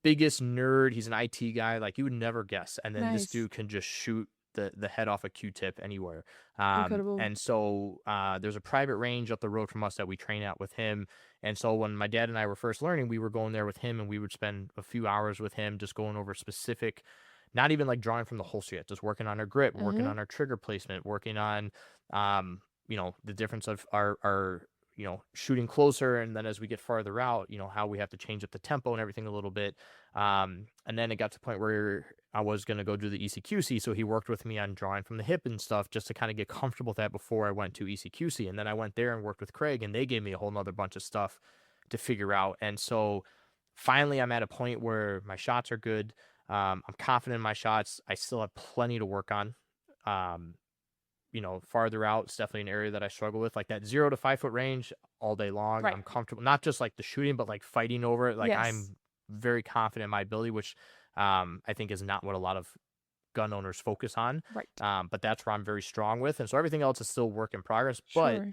biggest nerd, he's an IT guy, like you would never guess. And then this Nice. dude can just shoot the head off a Q-tip anywhere. Incredible. And so there's a private range up the road from us that we train at with him. And so when my dad and I were first learning, we were going there with him, and we would spend a few hours with him just going over specific, not even like drawing from the holster yet, just working on our grip, working on our trigger placement, working on the difference of our shooting closer, and then as we get farther out, how we have to change up the tempo and everything a little bit. And then it got to the point where I was going to go do the ECQC. So he worked with me on drawing from the hip and stuff just to kind of get comfortable with that before I went to ECQC. And then I went there and worked with Craig, and they gave me a whole nother bunch of stuff to figure out. And so finally I'm at a point where my shots are good. I'm confident in my shots. I still have plenty to work on. Farther out, it's definitely an area that I struggle with, like that 0 to 5 foot range all day long. Right. I'm comfortable, not just like the shooting, but like fighting over it. Like Yes. I'm very confident in my ability, which I think is not what a lot of gun owners focus on. Right. But that's where I'm very strong with. And so everything else is still work in progress, but Sure.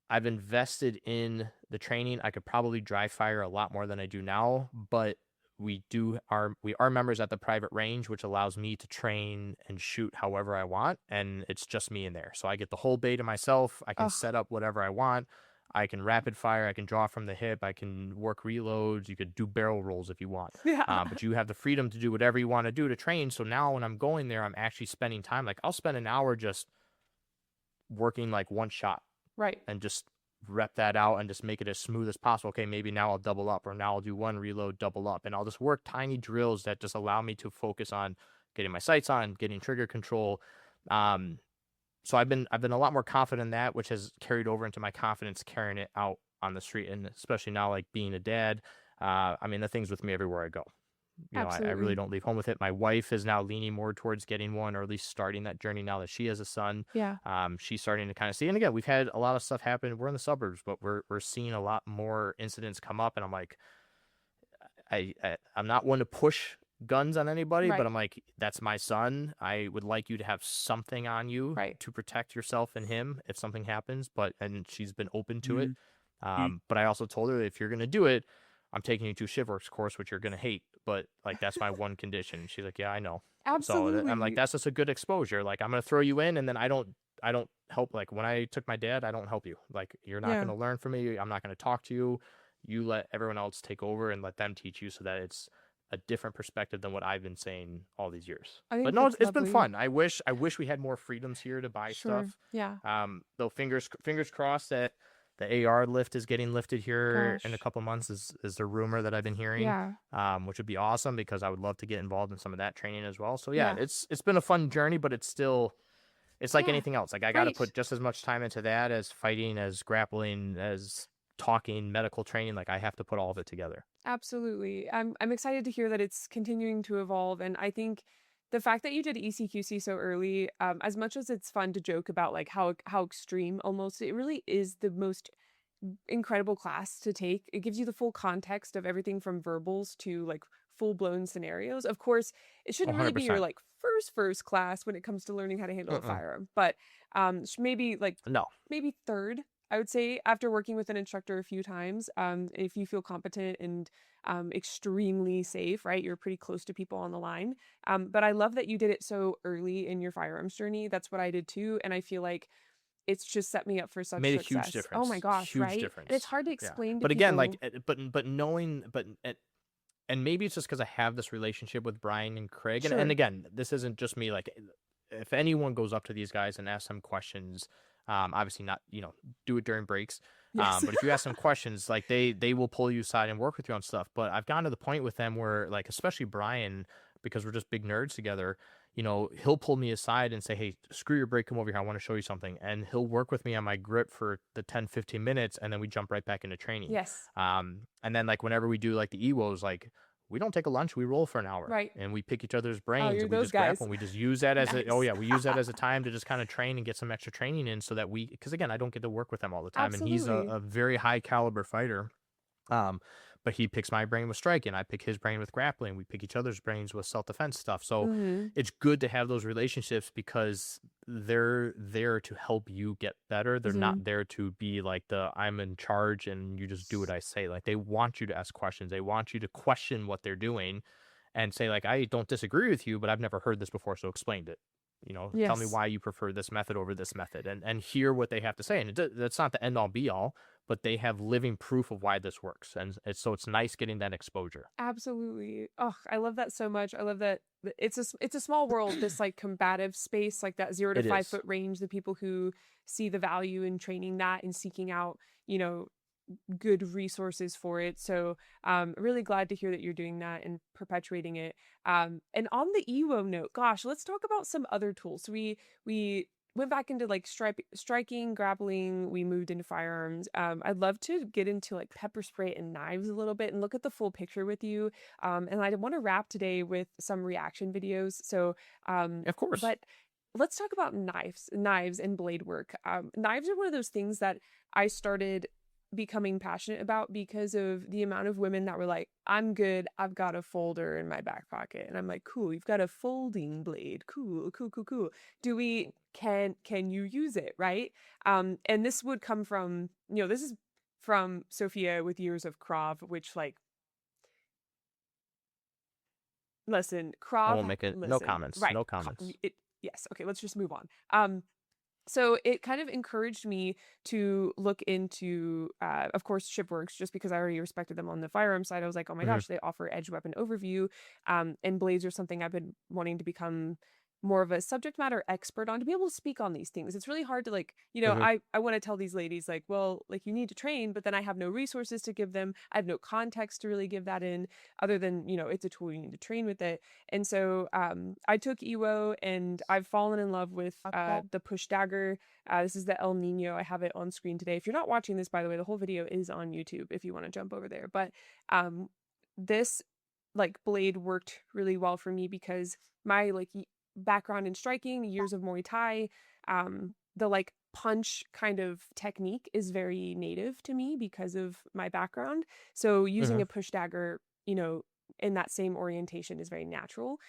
I've invested in the training. I could probably dry fire a lot more than I do now, but we are members at the private range, which allows me to train and shoot however I want, and it's just me in there. So I get the whole bay to myself. I can Ugh. set up whatever I want. I can rapid fire. I can draw from the hip. I can work reloads. You could do barrel rolls if you want. Yeah. But you have the freedom to do whatever you want to do to train. So now when I'm going there, I'm actually spending time. Like I'll spend an hour just working like one shot Right. and just rep that out and just make it as smooth as possible. Okay, maybe now I'll double up, or now I'll do one reload, double up, and I'll just work tiny drills that just allow me to focus on getting my sights on, getting trigger control. So I've been a lot more confident in that, which has carried over into my confidence carrying it out on the street, and especially now, like being a dad. The thing's with me everywhere I go. I really Absolutely. don't leave home with it. My wife is now leaning more towards getting one, or at least starting that journey now that she has a son. Yeah. She's starting to kind of see. And again, we've had a lot of stuff happen. We're in the suburbs, but we're seeing a lot more incidents come up. And I'm like, I'm not one to push guns on anybody, Right. but I'm like, that's my son. I would like you to have something on you Right. to protect yourself and him if something happens. And she's been open to it. Mhm. But I also told her that if you're going to do it, I'm taking you to a Shivworks course, which you're going to hate, but like that's my one condition. And she's like, yeah, I know. So I'm like, Absolutely. that's just a good exposure. Like I'm gonna throw you in, and then I don't help. Like when I took my dad, I don't help you. Like you're not Yeah. gonna learn from me. I'm not gonna talk to you. You let everyone else take over and let them teach you, so that it's a different perspective than what I've been saying all these years. I But think no, that's it's been lovely. fun. I wish we had more freedoms here to buy Sure. stuff. Yeah. Though fingers crossed that the AR lift is getting lifted here in a Gosh. couple months is the rumor that I've been hearing, Yeah. which would be awesome because I would love to get involved in some of that training as well. So yeah, Yeah. it's been a fun journey, but it's like Yeah. anything else. Like I got to Right. put just as much time into that as fighting, as grappling, as talking, medical training. Like I have to put all of it together. Absolutely. I'm excited to hear that it's continuing to evolve, and I think the fact that you did ECQC so early, as much as it's fun to joke about like how extreme almost, it really is the most incredible class to take. It gives you the full context of everything from verbals to like full-blown scenarios. Of course, it shouldn't really be your 100%. like first class when it comes to learning how to handle a Mm-mm. firearm, but maybe like No. maybe third, I would say, after working with an instructor a few times. If you feel competent and extremely safe, right? You're pretty close to people on the line. But I love that you did it so early in your firearms journey. That's what I did too. And I feel like it's just set me up for such Made a huge success. Oh my difference. gosh, Huge right? And it's difference. hard to Yeah. explain to But again, people. like, but knowing, and maybe it's just because I have this relationship with Brian and Craig, and Sure. again, this isn't just me. Like, if anyone goes up to these guys and asks them questions, obviously not, do it during breaks. Yes. But if you ask them questions, like they will pull you aside and work with you on stuff. But I've gotten to the point with them where, like, especially Brian, because we're just big nerds together. He'll pull me aside and say, hey, screw your break, come over here. I want to show you something. And he'll work with me on my grip for the 10, 15 minutes. And then we jump right back into training. Yes. And then like whenever we do like the EWOs, like we don't take a lunch, we roll for an hour Right. and we pick each other's Oh, brains you're and we those just grapple guys. and we just use that as Nice. we use that as a time to just kind of train and get some extra training in so that because again, I don't get to work with him all the time. And he's Absolutely. a very high caliber fighter. But he picks my brain with striking. I pick his brain with grappling. We pick each other's brains with self-defense stuff. So Mm-hmm. it's good to have those relationships because they're there to help you get better. They're Mm-hmm. not there to be like I'm in charge and you just do what I say. Like they want you to ask questions. They want you to question what they're doing and say like, I don't disagree with you, but I've never heard this before. So explain it. Tell me Yes. why you prefer this method over this method and hear what they have to say. And that's not the end all be all, but they have living proof of why this works. And so it's nice getting that exposure. Absolutely. Oh, I love that so much. I love that it's a small world, this like combative space, like that 0 to It 5 is. foot range, the people who see the value in training that and seeking out, you know, good resources for it. So really glad to hear that you're doing that and perpetuating it. And on the EWO note, gosh, let's talk about some other tools. So we went back into like striking, grappling, we moved into firearms. I'd love to get into like pepper spray and knives a little bit and look at the full picture with you. And I want to wrap today with some reaction videos. So Of course. but let's talk about knives and blade work. Knives are one of those things that I started becoming passionate about because of the amount of women that were like, I'm good, I've got a folder in my back pocket. And I'm like, cool, you've got a folding blade. Cool, cool, cool, cool. Can you use it, right? And this would come from, this is from Sofia with years of Krav, which like, listen, I Krav, won't make it. No listen, comments. right. No comments. Yes, okay, let's just move on. So it kind of encouraged me to look into, of course, Shipworks, just because I already respected them on the firearm side. I was like, oh my Hmm. gosh, they offer edge weapon overview. And blades are something I've been wanting to become more of a subject matter expert on, to be able to speak on these things. It's really hard to like, Hmm. I want to tell these ladies like, well, like you need to train, but then I have no resources to give them. I have no context to really give that in other than, it's a tool, you need to train with it. And so I took EWO and I've fallen in love with the push dagger. This is the El Nino. I have it on screen today. If you're not watching this, by the way, the whole video is on YouTube if you want to jump over there. But this like blade worked really well for me because my like background in striking, years of Muay Thai, the like punch kind of technique is very native to me because of my background. So using Hmm. a push dagger, in that same orientation is very natural.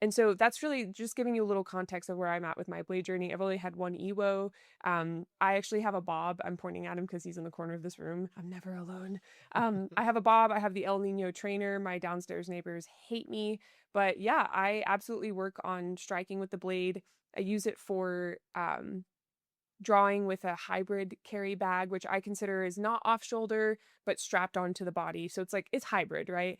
And so that's really just giving you a little context of where I'm at with my blade journey. I've only had one EWO. I actually have a Bob. I'm pointing at him because he's in the corner of this room. I'm never alone. I have a Bob. I have the El Nino trainer. My downstairs neighbors hate me. But yeah, I absolutely work on striking with the blade. I use it for drawing with a hybrid carry bag, which I consider is not off shoulder, but strapped onto the body. So it's hybrid, right?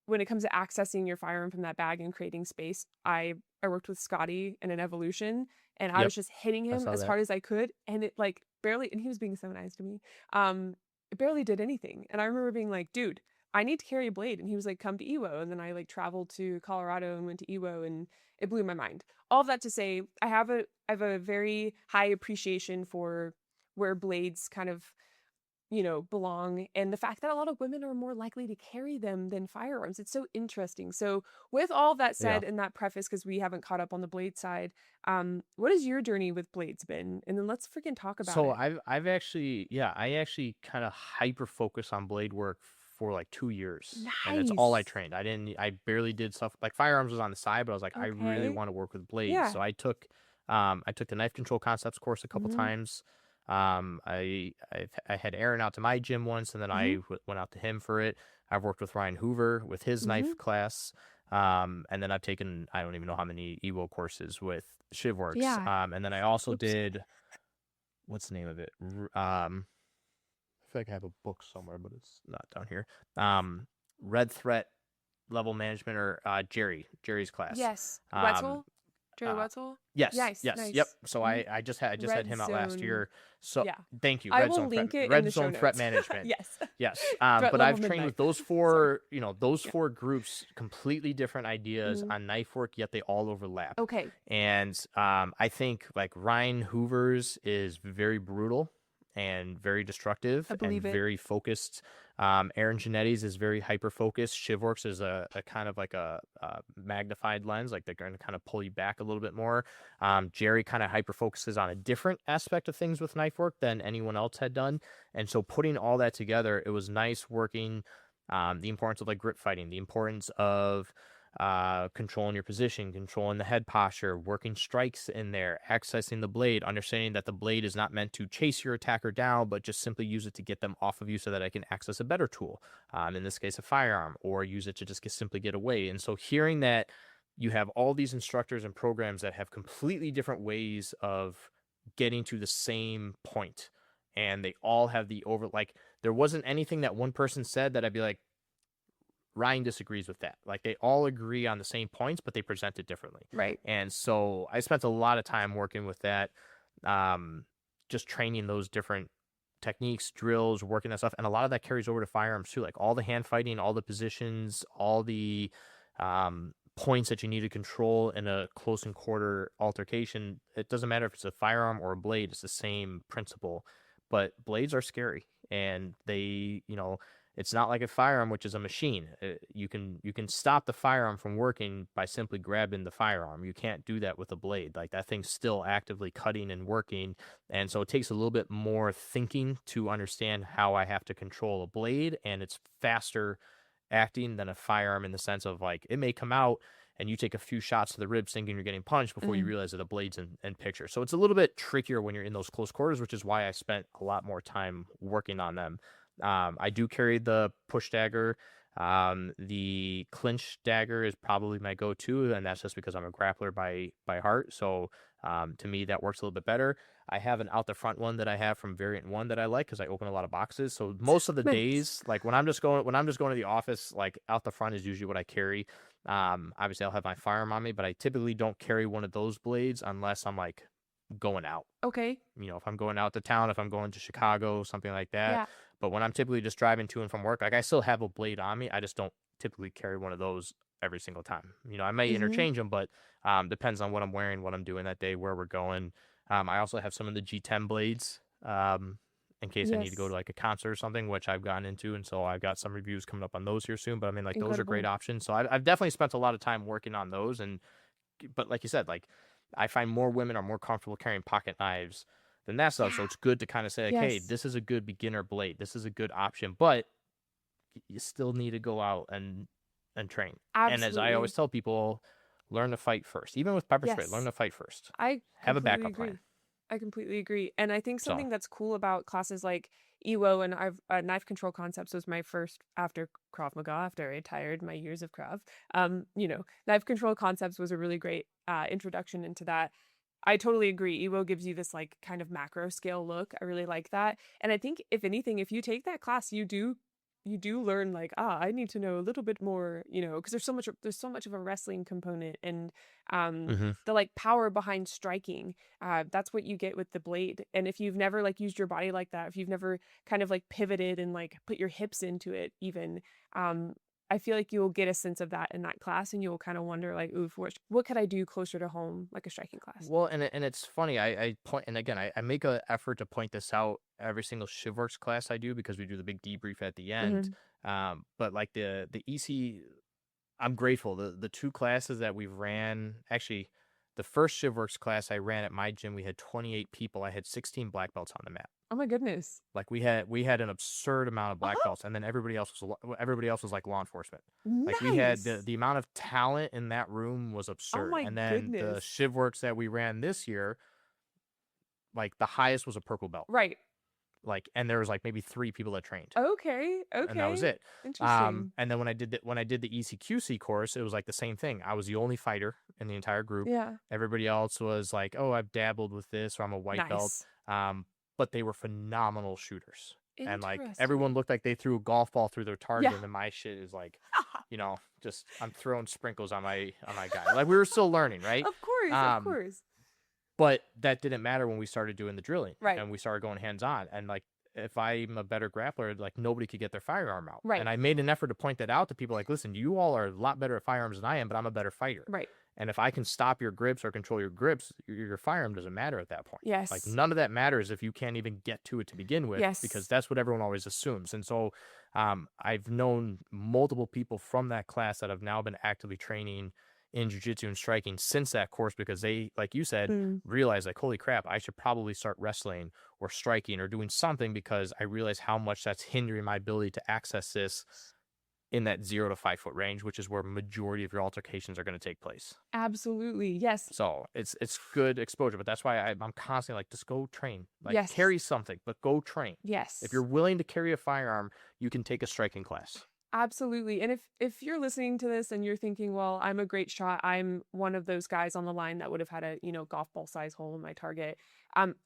When it comes to accessing your firearm from that bag and creating space, I worked with Scotty in an evolution, and I Yep, was just hitting I him saw as that. hard as I could, and it like barely, and he was being so nice to me. It barely did anything. And I remember being like, dude, I need to carry a blade. And he was like, come to EWO. And then I like traveled to Colorado and went to EWO, and it blew my mind. All of that to say, I have a very high appreciation for where blades kind of, belong, and the fact that a lot of women are more likely to carry them than firearms. It's so interesting. So with all that Yeah. said, and that preface, because we haven't caught up on the blade side, what has your journey with blades been? And then let's freaking talk about So it. I've actually, yeah, I actually kind of hyper focus on blade work for like 2 years, and that's all I Nice. trained. I barely did stuff like firearms was on the side, but I was like, I really Okay. want to work with blades. Yeah. So I took the knife control concepts course a couple Mm-hmm. times. I had Aaron out to my gym once, and then Mm-hmm. went out to him for it. I've worked with Ryan Hoover with his Mm-hmm. knife class. And then I've taken, I don't even know how many EWO courses with Shivworks. Yeah. And then I also Oops. did, what's the name of it? I feel like I have a book somewhere, but it's not down here. Red Threat Level Management, or Jerry's class. Yes. Um, Wetzel? Jerry uh, Wetzel? yes, Yes. yes, yep. Nice. So Mm-hmm. I just had Red him out last Zone. year. So Yeah. thank you, I will link it in Red the show Zone Threat notes. Management. Yes. Yes. Threat But level I've trained midnight. with those Sorry. four, those Yeah. four groups, completely different ideas Mhm. on knife work, yet they all overlap. Okay. And I think like Ryan Hoover's is very brutal and very destructive I and believe it. very focused. Aaron Genetti's is very hyper focused. Shivworks is a kind of like a magnified lens, like they're going to kind of pull you back a little bit more. Jerry kind of hyper focuses on a different aspect of things with knife work than anyone else had done. And so putting all that together, it was nice working the importance of like grip fighting, the importance of controlling your position, controlling the head posture, working strikes in there, accessing the blade, understanding that the blade is not meant to chase your attacker down, but just simply use it to get them off of you so that I can access a better tool, in this case, a firearm, or use it to just simply get away. And so hearing that you have all these instructors and programs that have completely different ways of getting to the same point, and they all have like, there wasn't anything that one person said that I'd be like, Ryan disagrees with that. Like, they all agree on the same points, but they present it differently. Right. And so I spent a lot of time working with that, just training those different techniques, drills, working that stuff. And a lot of that carries over to firearms too. Like all the hand fighting, all the positions, all the points that you need to control in a close and quarter altercation. It doesn't matter if it's a firearm or a blade, it's the same principle. But blades are scary, and they, it's not like a firearm, which is a machine. You can stop the firearm from working by simply grabbing the firearm. You can't do that with a blade. Like, that thing's still actively cutting and working, and so it takes a little bit more thinking to understand how I have to control a blade, and it's faster acting than a firearm in the sense of, like, it may come out and you take a few shots to the ribs thinking you're getting punched before you realize that the blade's in picture. So it's a little bit trickier when you're in those close quarters, which is why I spent a lot more time working on them. I do carry the push dagger. The clinch dagger is probably my go-to, and that's just because I'm a grappler by heart. So to me, that works a little bit better. I have an out the front one that I have from Variant 1 that I like because I open a lot of boxes. So most of the Nice. days, like when I'm just going to the office, like out the front is usually what I carry. Obviously I'll have my firearm on me, but I typically don't carry one of those blades unless I'm like going out. Okay. If I'm going out to town, if I'm going to Chicago, something like that. Yeah. But when I'm typically just driving to and from work, like, I still have a blade on me. I just don't typically carry one of those every single time. I may interchange them, but depends on what I'm wearing, what I'm doing that day, where we're going. I also have some of the G10 blades in case I need to go Yes. to like a concert or something, which I've gotten into. And so I've got some reviews coming up on those here soon. But I mean, like, those are great Incredible. options. So I've definitely spent a lot of time working on those. But like you said, like, I find more women are more comfortable carrying pocket knives than that stuff. So Yeah. it's good to kind of say, like, hey, Yes. this is a good beginner blade. This is a good option, but you still need to go out and and train. Absolutely. And as I always tell people, learn to fight first. Even with pepper spray, Yes. learn to fight first. I Have a completely backup agree. plan. I completely agree. And I think So something that's cool about classes like EWO and Knife Control Concepts was my first after Krav Maga, after I retired my years of Krav. Knife Control Concepts was a really great introduction into that. I totally agree. EWO gives you this like kind of macro scale look. I really like that. And I think if anything, if you take that class, you do learn like, I need to know a little bit more, because there's so much of a wrestling component and the like power behind striking. That's what you get with the blade. And if you've never like used your body like that, if you've never kind of like pivoted and like put your hips into it even, I feel like you'll get a sense of that in that class, and you'll kind of wonder like, oof, what could I do closer to home, like a striking class? Well, and it's funny. I point, and again, I make an effort to point this out every single ShivWorks class I do, because we do the big debrief at the end. But like the EC, I'm grateful. The two classes that we've ran, actually, the first ShivWorks class I ran at my gym, we had 28 people. I had 16 black belts on the mat. Oh my goodness! Like we had an absurd amount of black belts, and then everybody else was like law enforcement. Like we had the amount of talent in that room was absurd. my and then the goodness. ShivWorks that we ran this year, like the highest was a purple belt. Right. Like, and there was like maybe 3 people that trained. Okay. And that was it. Interesting. And then when I did the ECQC course, it was like the same thing. I was the only fighter in the entire group. Yeah. Everybody else was like, oh, I've dabbled with this, or I'm a white belt. But they were phenomenal shooters. And like everyone looked like they threw a golf ball through their target, and then my shit is like, just I'm throwing sprinkles on my guy. Like we were still learning, right? Of course. But that didn't matter when we started doing the drilling, right? And we started going hands on, and like if I'm a better grappler, like nobody could get their firearm out, right? And I made an effort to point that out to people, like, listen, you all are a lot better at firearms than I am, but I'm a better fighter, right? And if I can stop your grips or control your grips, your firearm doesn't matter at that point. Yes. Like none of that matters if you can't even get to it to begin with. Yes. Because that's what everyone always assumes. And so I've known multiple people from that class that have now been actively training in jiu-jitsu and striking since that course, because they, like you said, realized like, holy crap, I should probably start wrestling or striking or doing something, because I realize how much that's hindering my ability to access this in that 0 to 5 foot range, which is where majority of your altercations are going to take place. Absolutely. Yes. So it's good exposure, but that's why I'm constantly like, just go train, like carry something, but go train. Yes. If you're willing to carry a firearm, you can take a striking class. Absolutely. And if you're listening to this and you're thinking, well, I'm a great shot, I'm one of those guys on the line that would have had a, golf ball size hole in my target,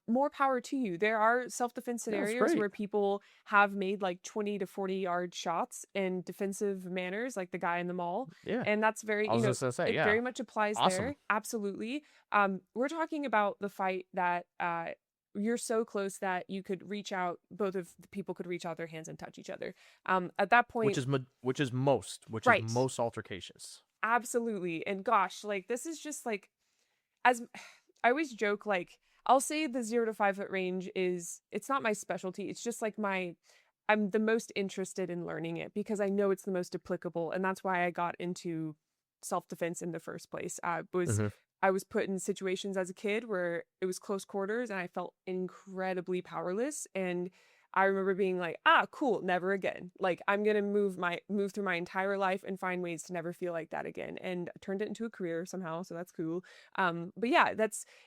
more power to you. There are self-defense scenarios where people have made like 20 to 40 yard shots in defensive manners, like the guy in the mall. Yeah. And that's very, very much applies there. Absolutely. We're talking about the fight that, you're so close that you could reach out, both of the people could reach out their hands and touch each other. At that point, which is most altercations. Absolutely. And gosh, like this is just like, as I always joke, like I'll say the 0 to 5 foot range it's not my specialty. It's just like I'm the most interested in learning it because I know it's the most applicable. And that's why I got into self-defense in the first place. I was put in situations as a kid where it was close quarters and I felt incredibly powerless. And I remember being like, cool, never again. Like I'm going to move through my entire life and find ways to never feel like that again. And I turned it into a career somehow. So that's cool. But yeah,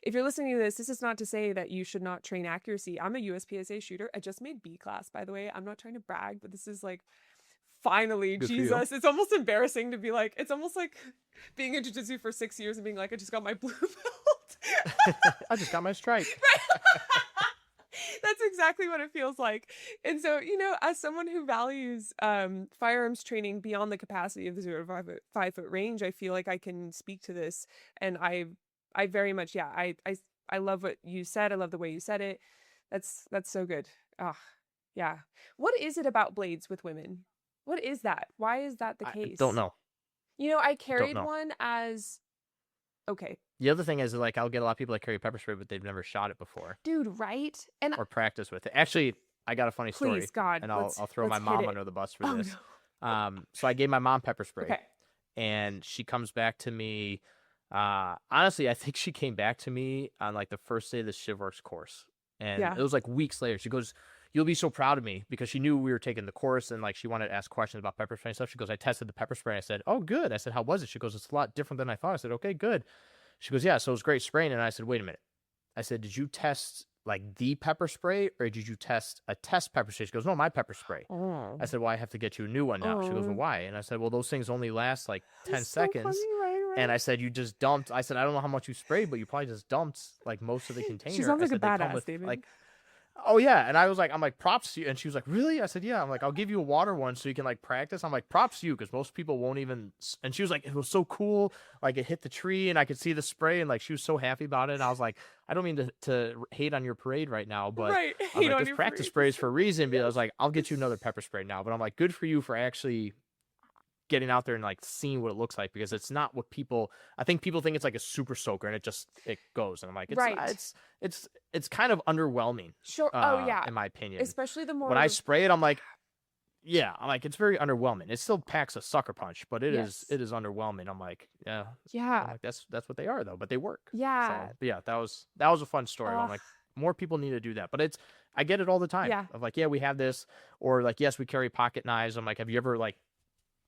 if you're listening to this is not to say that you should not train accuracy. I'm a USPSA shooter. I just made B class, by the way. I'm not trying to brag, but this is like, finally, good Jesus. It's almost embarrassing to be like, it's almost like being in jiu-jitsu for 6 years and being like, I just got my blue belt. I just got my stripe. That's exactly what it feels like. And so, as someone who values firearms training beyond the capacity of the 0 to 5 foot range, I feel like I can speak to this. And I very much, I love what you said. I love the way you said it. That's so good. Yeah. What is it about blades with women? What is that? Why is that the case? I don't know. I carried one as... Okay. The other thing is, like, I'll get a lot of people that carry pepper spray, but they've never shot it before. Dude, right? Or practice with it. Actually, I got a funny story. Please, God. And I'll throw my mom under the bus for this. No. So I gave my mom pepper spray. Okay. And she comes back to me. Honestly, I think she came back to me on, like, the first day of the ShivWorks course. And it was, like, weeks later. She goes... you'll be so proud of me, because she knew we were taking the course and like she wanted to ask questions about pepper spray and stuff. She goes, I tested the pepper spray. I said, oh, good. I said, how was it? She goes, it's a lot different than I thought. I said, okay, good. She goes, yeah, so it was great spraying. And I said, wait a minute. I said, did you test like the pepper spray or did you test a test pepper spray? She goes, no, my pepper spray. Oh. I said, well, I have to get you a new one now. She goes, well, why? And I said, well, those things only last like 10 seconds. Funny, right? And I said, you just dumped. I said, I don't know how much you sprayed, but you probably just dumped like most of the container. She sounds I like a said, they come badass, with, David. like, oh yeah. And I was like, I'm like, props to you. And she was like, really? I said, yeah. I'm like, I'll give you a water one so you can like practice. I'm like, props to you, because most people won't even. And she was like, it was so cool. Like it hit the tree and I could see the spray, and like she was so happy about it. And I was like, I don't mean to hate on your parade right now, but Right. I was like, this practice spray is for a reason. But I was like, I'll get you another pepper spray now. But I'm like, good for you for actually getting out there and like seeing what it looks like, because it's not what people. I think people think it's like a super soaker and it goes, and I'm like, it's Right. not, it's kind of underwhelming. Sure. Oh yeah. In my opinion, Especially the more when I spray it, I'm like, yeah, I'm like, it's very underwhelming. It still packs a sucker punch, but it is underwhelming. I'm like, yeah, yeah. I'm like, that's what they are though, but they work. Yeah. So, but yeah, that was a fun story. I'm like, more people need to do that, but I get it all the time. Yeah. Of like, yeah, we have this, or like, yes, we carry pocket knives. I'm like, have you ever like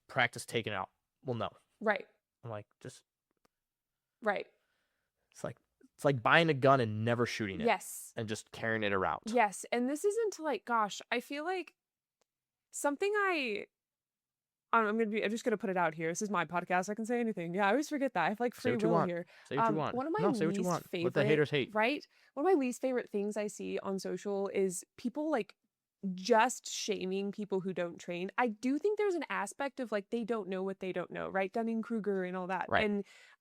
practiced taking it out? Well, no. Right. I'm like, just right. it's like buying a gun and never shooting it. Yes. And just carrying it around. Yes. And this isn't like, gosh, I feel like something I'm just gonna put it out here. This is my podcast. I can say anything. Yeah, I always forget that. I have like free will here. Say what you want. One of my No, say what you least want. favorite, What the haters hate. right? One of my least favorite things I see on social is people like just shaming people who don't train. I do think there's an aspect of like they don't know what they don't know, right? Dunning-Kruger and all that. Right.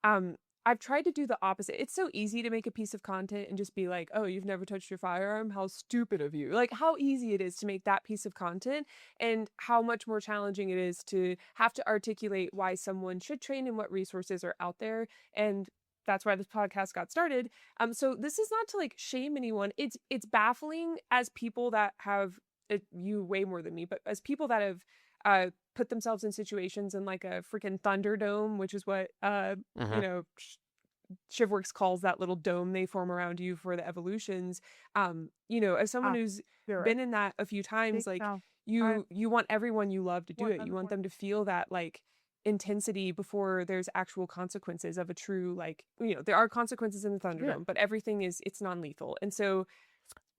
And I've tried to do the opposite. It's so easy to make a piece of content and just be like, oh, you've never touched your firearm? How stupid of you. Like how easy it is to make that piece of content, and how much more challenging it is to have to articulate why someone should train and what resources are out there. And that's why this podcast got started. So this is not to like shame anyone. It's baffling as people that have you way more than me, but as people that have put themselves in situations in like a freaking Thunderdome, which is what you know, Shivworks calls that little dome they form around you for the evolutions. You know, as someone who's been in that a few times, like you want everyone you love to do it. You want them to feel that like intensity before there's actual consequences of a true, like, you know, there are consequences in the Thunderdome, but everything it's non-lethal. And so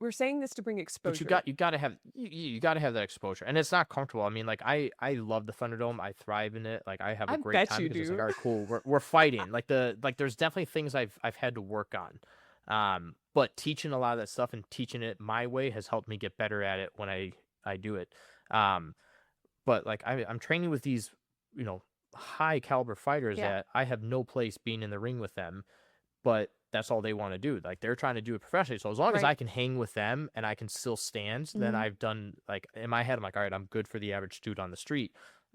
we're saying this to bring exposure. But you gotta have that exposure, and it's not comfortable. I mean, like I love the Thunderdome. I thrive in it. Like I have a great time because it's like, all right, cool. We're fighting. Like there's definitely things I've had to work on. But teaching a lot of that stuff and teaching it my way has helped me get better at it when I do it. But like I'm training with these, you know, high caliber fighters that I have no place being in the ring with them, but that's all they want to do. Like they're trying to do it professionally. So as long as I can hang with them and I can still stand, then I've done, like in my head, I'm like, all right, I'm good for the average dude on the street.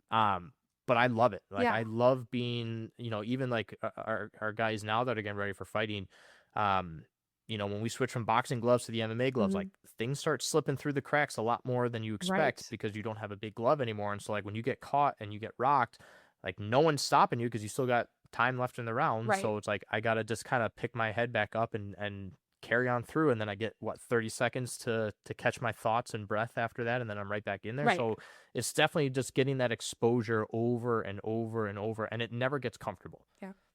But I love it. Like I love being, you know, even like our guys now that are getting ready for fighting, you know, when we switch from boxing gloves to the MMA gloves, like things start slipping through the cracks a lot more than you expect because you don't have a big glove anymore. And so like when you get caught and you get rocked, like no one's stopping you because you still got time left in the round. So it's like I gotta just kind of pick my head back up and carry on through, and then I get 30 seconds to catch my thoughts and breath after that, and then I'm right back in there. So it's definitely just getting that exposure over and over and over, and it never gets comfortable.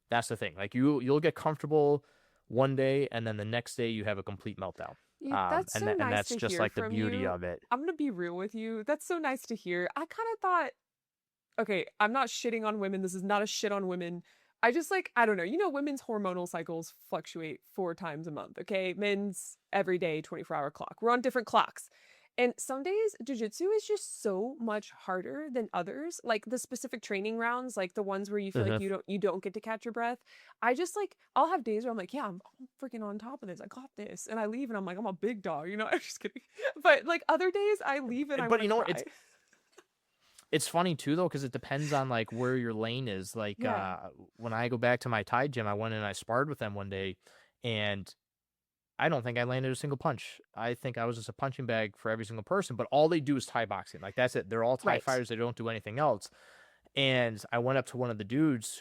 That's the thing. Like you'll get comfortable one day, and then the next day you have a complete meltdown. That's so nice and that's to just hear like the from beauty you. of it. I'm gonna be real with you. That's so nice to hear. I kind of thought, okay, I'm not shitting on women. This is not a shit on women. I just like, I don't know. You know, women's hormonal cycles fluctuate 4 times a month, okay? Men's every day, 24-hour clock. We're on different clocks. And some days, jiu-jitsu is just so much harder than others. Like the specific training rounds, like the ones where you feel like you don't get to catch your breath. I just like, I'll have days where I'm like, yeah, I'm freaking on top of this. I got this. And I leave and I'm like, I'm a big dog, you know? I'm just kidding. But like other days I leave and I But you know, cry. It's funny too though, because it depends on like where your lane is. Like when I go back to my Thai gym, I went and I sparred with them one day, and I don't think I landed a single punch. I think I was just a punching bag for every single person. But all they do is Thai boxing. Like that's it. They're all Thai fighters. They don't do anything else. And I went up to one of the dudes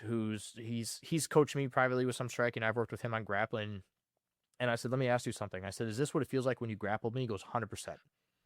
he's coached me privately with some striking. I've worked with him on grappling, and I said, "Let me ask you something." I said, "Is this what it feels like when you grappled me?" He goes, "100%."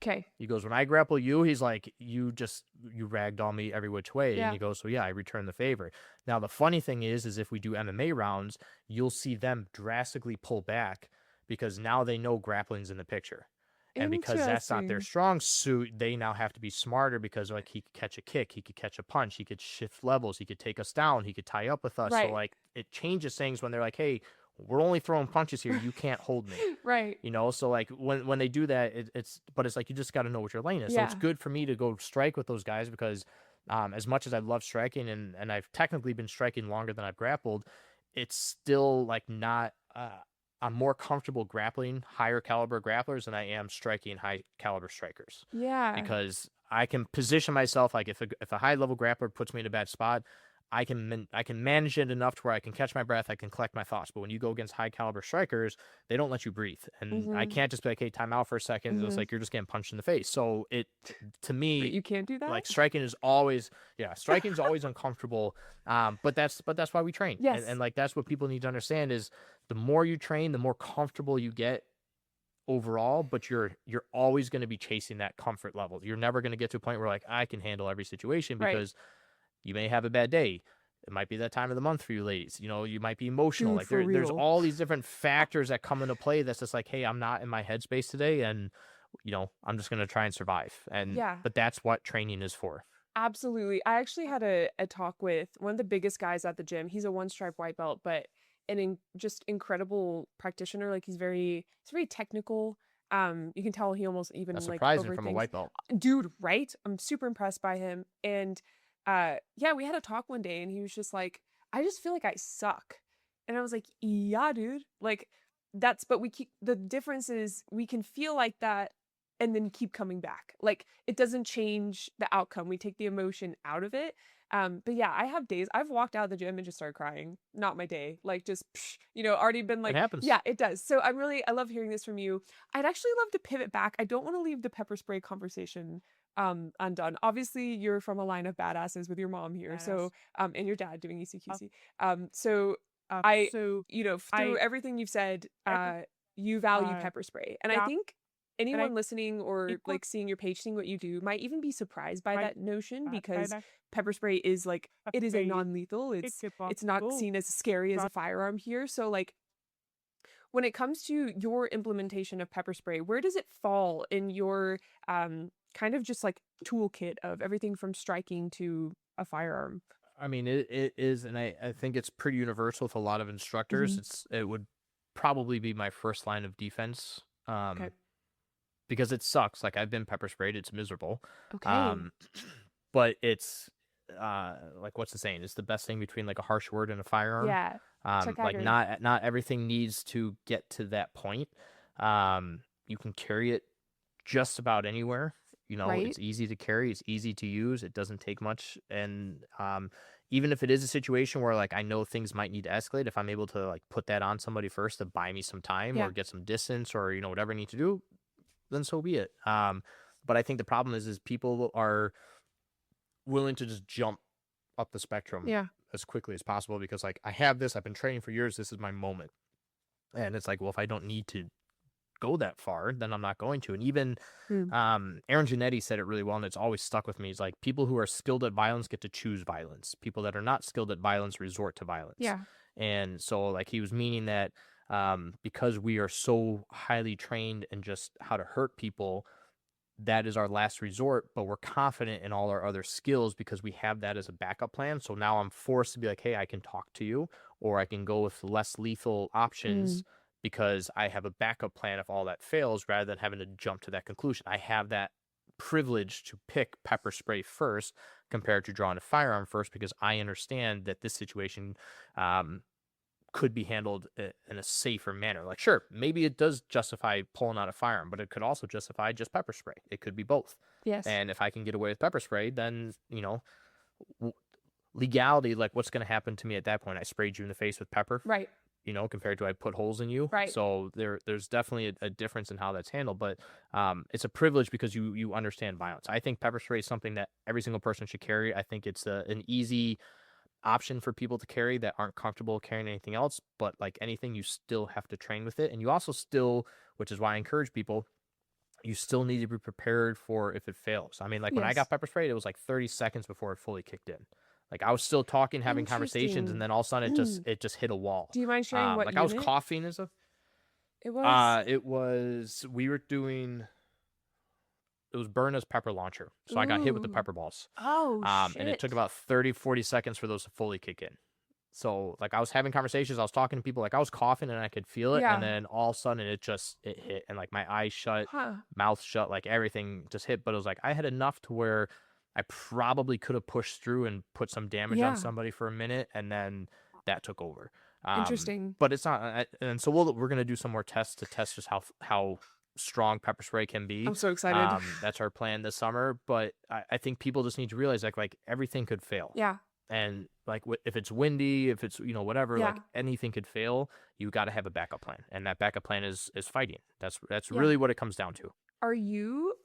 Okay. He goes, when I grapple you, he's like, you ragdoll me every which way. And Yeah. he goes, so yeah, I return the favor. Now, the funny thing is if we do MMA rounds, you'll see them drastically pull back because now they know grappling's in the picture. And because that's not their Interesting. strong suit, they now have to be smarter because like he could catch a kick, he could catch a punch, he could shift levels, he could take us down, he could tie up with us. So Right. like it changes things when they're like, hey, we're only throwing punches here, you can't hold me. Right. You know, so like when they do that, it's like you just got to know what your lane is. So it's Yeah. good for me to go strike with those guys because as much as I love striking and I've technically been striking longer than I've grappled, it's still like not. I'm more comfortable grappling higher caliber grapplers than I am striking high caliber strikers Yeah. because I can position myself like if a high level grappler puts me in a bad spot, I can manage it enough to where I can catch my breath, I can collect my thoughts. But when you go against high caliber strikers, they don't let you breathe, and I Mhm. can't just be like, hey, time out for a second. It's Mhm. like you're just getting punched in the face. So to But me, you can't do like that? striking is always uncomfortable. But that's why we train, Yes. and like that's what people need to understand is the more you train, the more comfortable you get overall, but you're always going to be chasing that comfort level. You're never going to get to a point where like I can handle every situation Right. because you may have a bad day. It might be that time of the month for you ladies. You know, you might be emotional. Dude, Like for there's real. all these different factors that come into play that's just like, hey, I'm not in my headspace today and I'm just gonna try and survive. Yeah. But that's what training is for. Absolutely. I actually had a talk with one of the biggest guys at the gym. He's a one-stripe white belt, but just incredible practitioner. Like he's very technical. You can tell he almost even That's like surprising from a overthinks. white belt. Dude, right? I'm super impressed by him. And yeah, we had a talk one day and he was just like, I just feel like I suck. And I was like, yeah, dude. Like but the difference is we can feel like that and then keep coming back. Like it doesn't change the outcome. We take the emotion out of it. But yeah, I have days I've walked out of the gym and just started crying. Not my day. Like just already been It like, happens. yeah, it does. So I love hearing this from you. I'd actually love to pivot back. I don't want to leave the pepper spray conversation undone. Obviously, you're from a line of badasses with your mom here. So and your dad doing ECQC. So I through everything you've said, you value pepper spray. And I think anyone listening or like seeing your page, seeing what you do, might even be surprised by that notion because pepper spray is like it is a non-lethal. It's not seen as scary as a firearm here. So like when it comes to your implementation of pepper spray, where does it fall in your kind of just like toolkit of everything from striking to a firearm? I mean, it is, and I think it's pretty universal with a lot of instructors. Mhm. It would probably be my first line of defense. Okay. Because it sucks. Like I've been pepper sprayed, it's miserable. Okay. But it's like what's the saying? It's the best thing between like a harsh word and a firearm. Yeah. Chuck Like Hager. not everything needs to get to that point. You can carry it just about anywhere. Right. It's easy to carry, it's easy to use, it doesn't take much. And even if it is a situation where like I know things might need to escalate, if I'm able to like put that on somebody first to buy me some time Yeah. or get some distance or whatever I need to do, then so be it. But I think the problem is people are willing to just jump up the spectrum Yeah. as quickly as possible because like I have this, I've been training for years, this is my moment. And it's like, well, if I don't need to go that far, then I'm not going to. And even Aaron Janetti said it really well, and it's always stuck with me. It's like people who are skilled at violence get to choose violence. People that are not skilled at violence resort to violence. Yeah. And so like he was meaning that because we are so highly trained in just how to hurt people, that is our last resort, but we're confident in all our other skills because we have that as a backup plan. So now I'm forced to be like, hey, I can talk to you, or I can go with less lethal options because I have a backup plan if all that fails rather than having to jump to that conclusion. I have that privilege to pick pepper spray first compared to drawing a firearm first because I understand that this situation could be handled in a safer manner. Like, sure, maybe it does justify pulling out a firearm, but it could also justify just pepper spray. It could be both. Yes. And if I can get away with pepper spray, then, legality, like what's going to happen to me at that point? I sprayed you in the face with pepper. Right. Compared to I put holes in you. Right. So there's definitely a difference in how that's handled, but it's a privilege because you understand violence. I think pepper spray is something that every single person should carry. I think it's an easy option for people to carry that aren't comfortable carrying anything else, but like anything, you still have to train with it. And you also still, which is why I encourage people, you still need to be prepared for if it fails. I mean, like when I Yes. got pepper sprayed, it was like 30 seconds before it fully kicked in. Like I was still talking, having conversations, and Interesting. then all of a sudden it just hit a wall. Do you mind sharing what Like I was unit coughing and stuff. it was? We were doing, it was Berna's pepper launcher. So I got hit with the Ooh. pepper balls. Oh, And it took shit. about 30, 40 seconds for those to fully kick in. So like I was having conversations, I was talking to people, like I was coughing and I could feel it. Yeah. And then all of a sudden it hit, and like my eyes shut, Huh. mouth shut, like everything just hit. But it was like I had enough to where I probably could have pushed through and put some damage Yeah. on somebody for a minute, and then that took over. Interesting. But it's not, and so we're gonna do some more tests to test just how strong pepper spray can be. I'm so excited. That's our plan this summer. But I think people just need to realize like everything could fail. Yeah. And like if it's windy, if it's whatever, like Yeah. anything could fail. You got to have a backup plan, and that backup plan is fighting. That's Yeah. really what it comes down to. Are you,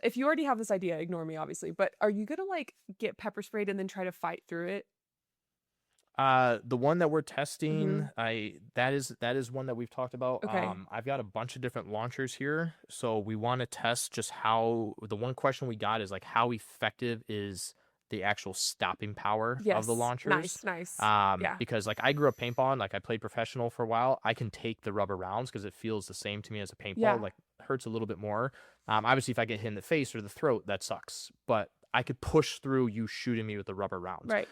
if you already have this idea, ignore me obviously, but are you gonna like get pepper sprayed and then try to fight through it? The one that we're testing, that is one that we've talked about. Okay. I've got a bunch of different launchers here, so we want to test just how. The one question we got is like, how effective is the actual stopping power of the Yes. launchers? Nice. Yeah. Because like I grew up paintballing, like I played professional for a while. I can take the rubber rounds because it feels the same to me as a paintball. Yeah. Like hurts a little bit more. Obviously, if I get hit in the face or the throat, that sucks. But I could push through you shooting me with the rubber rounds. Right.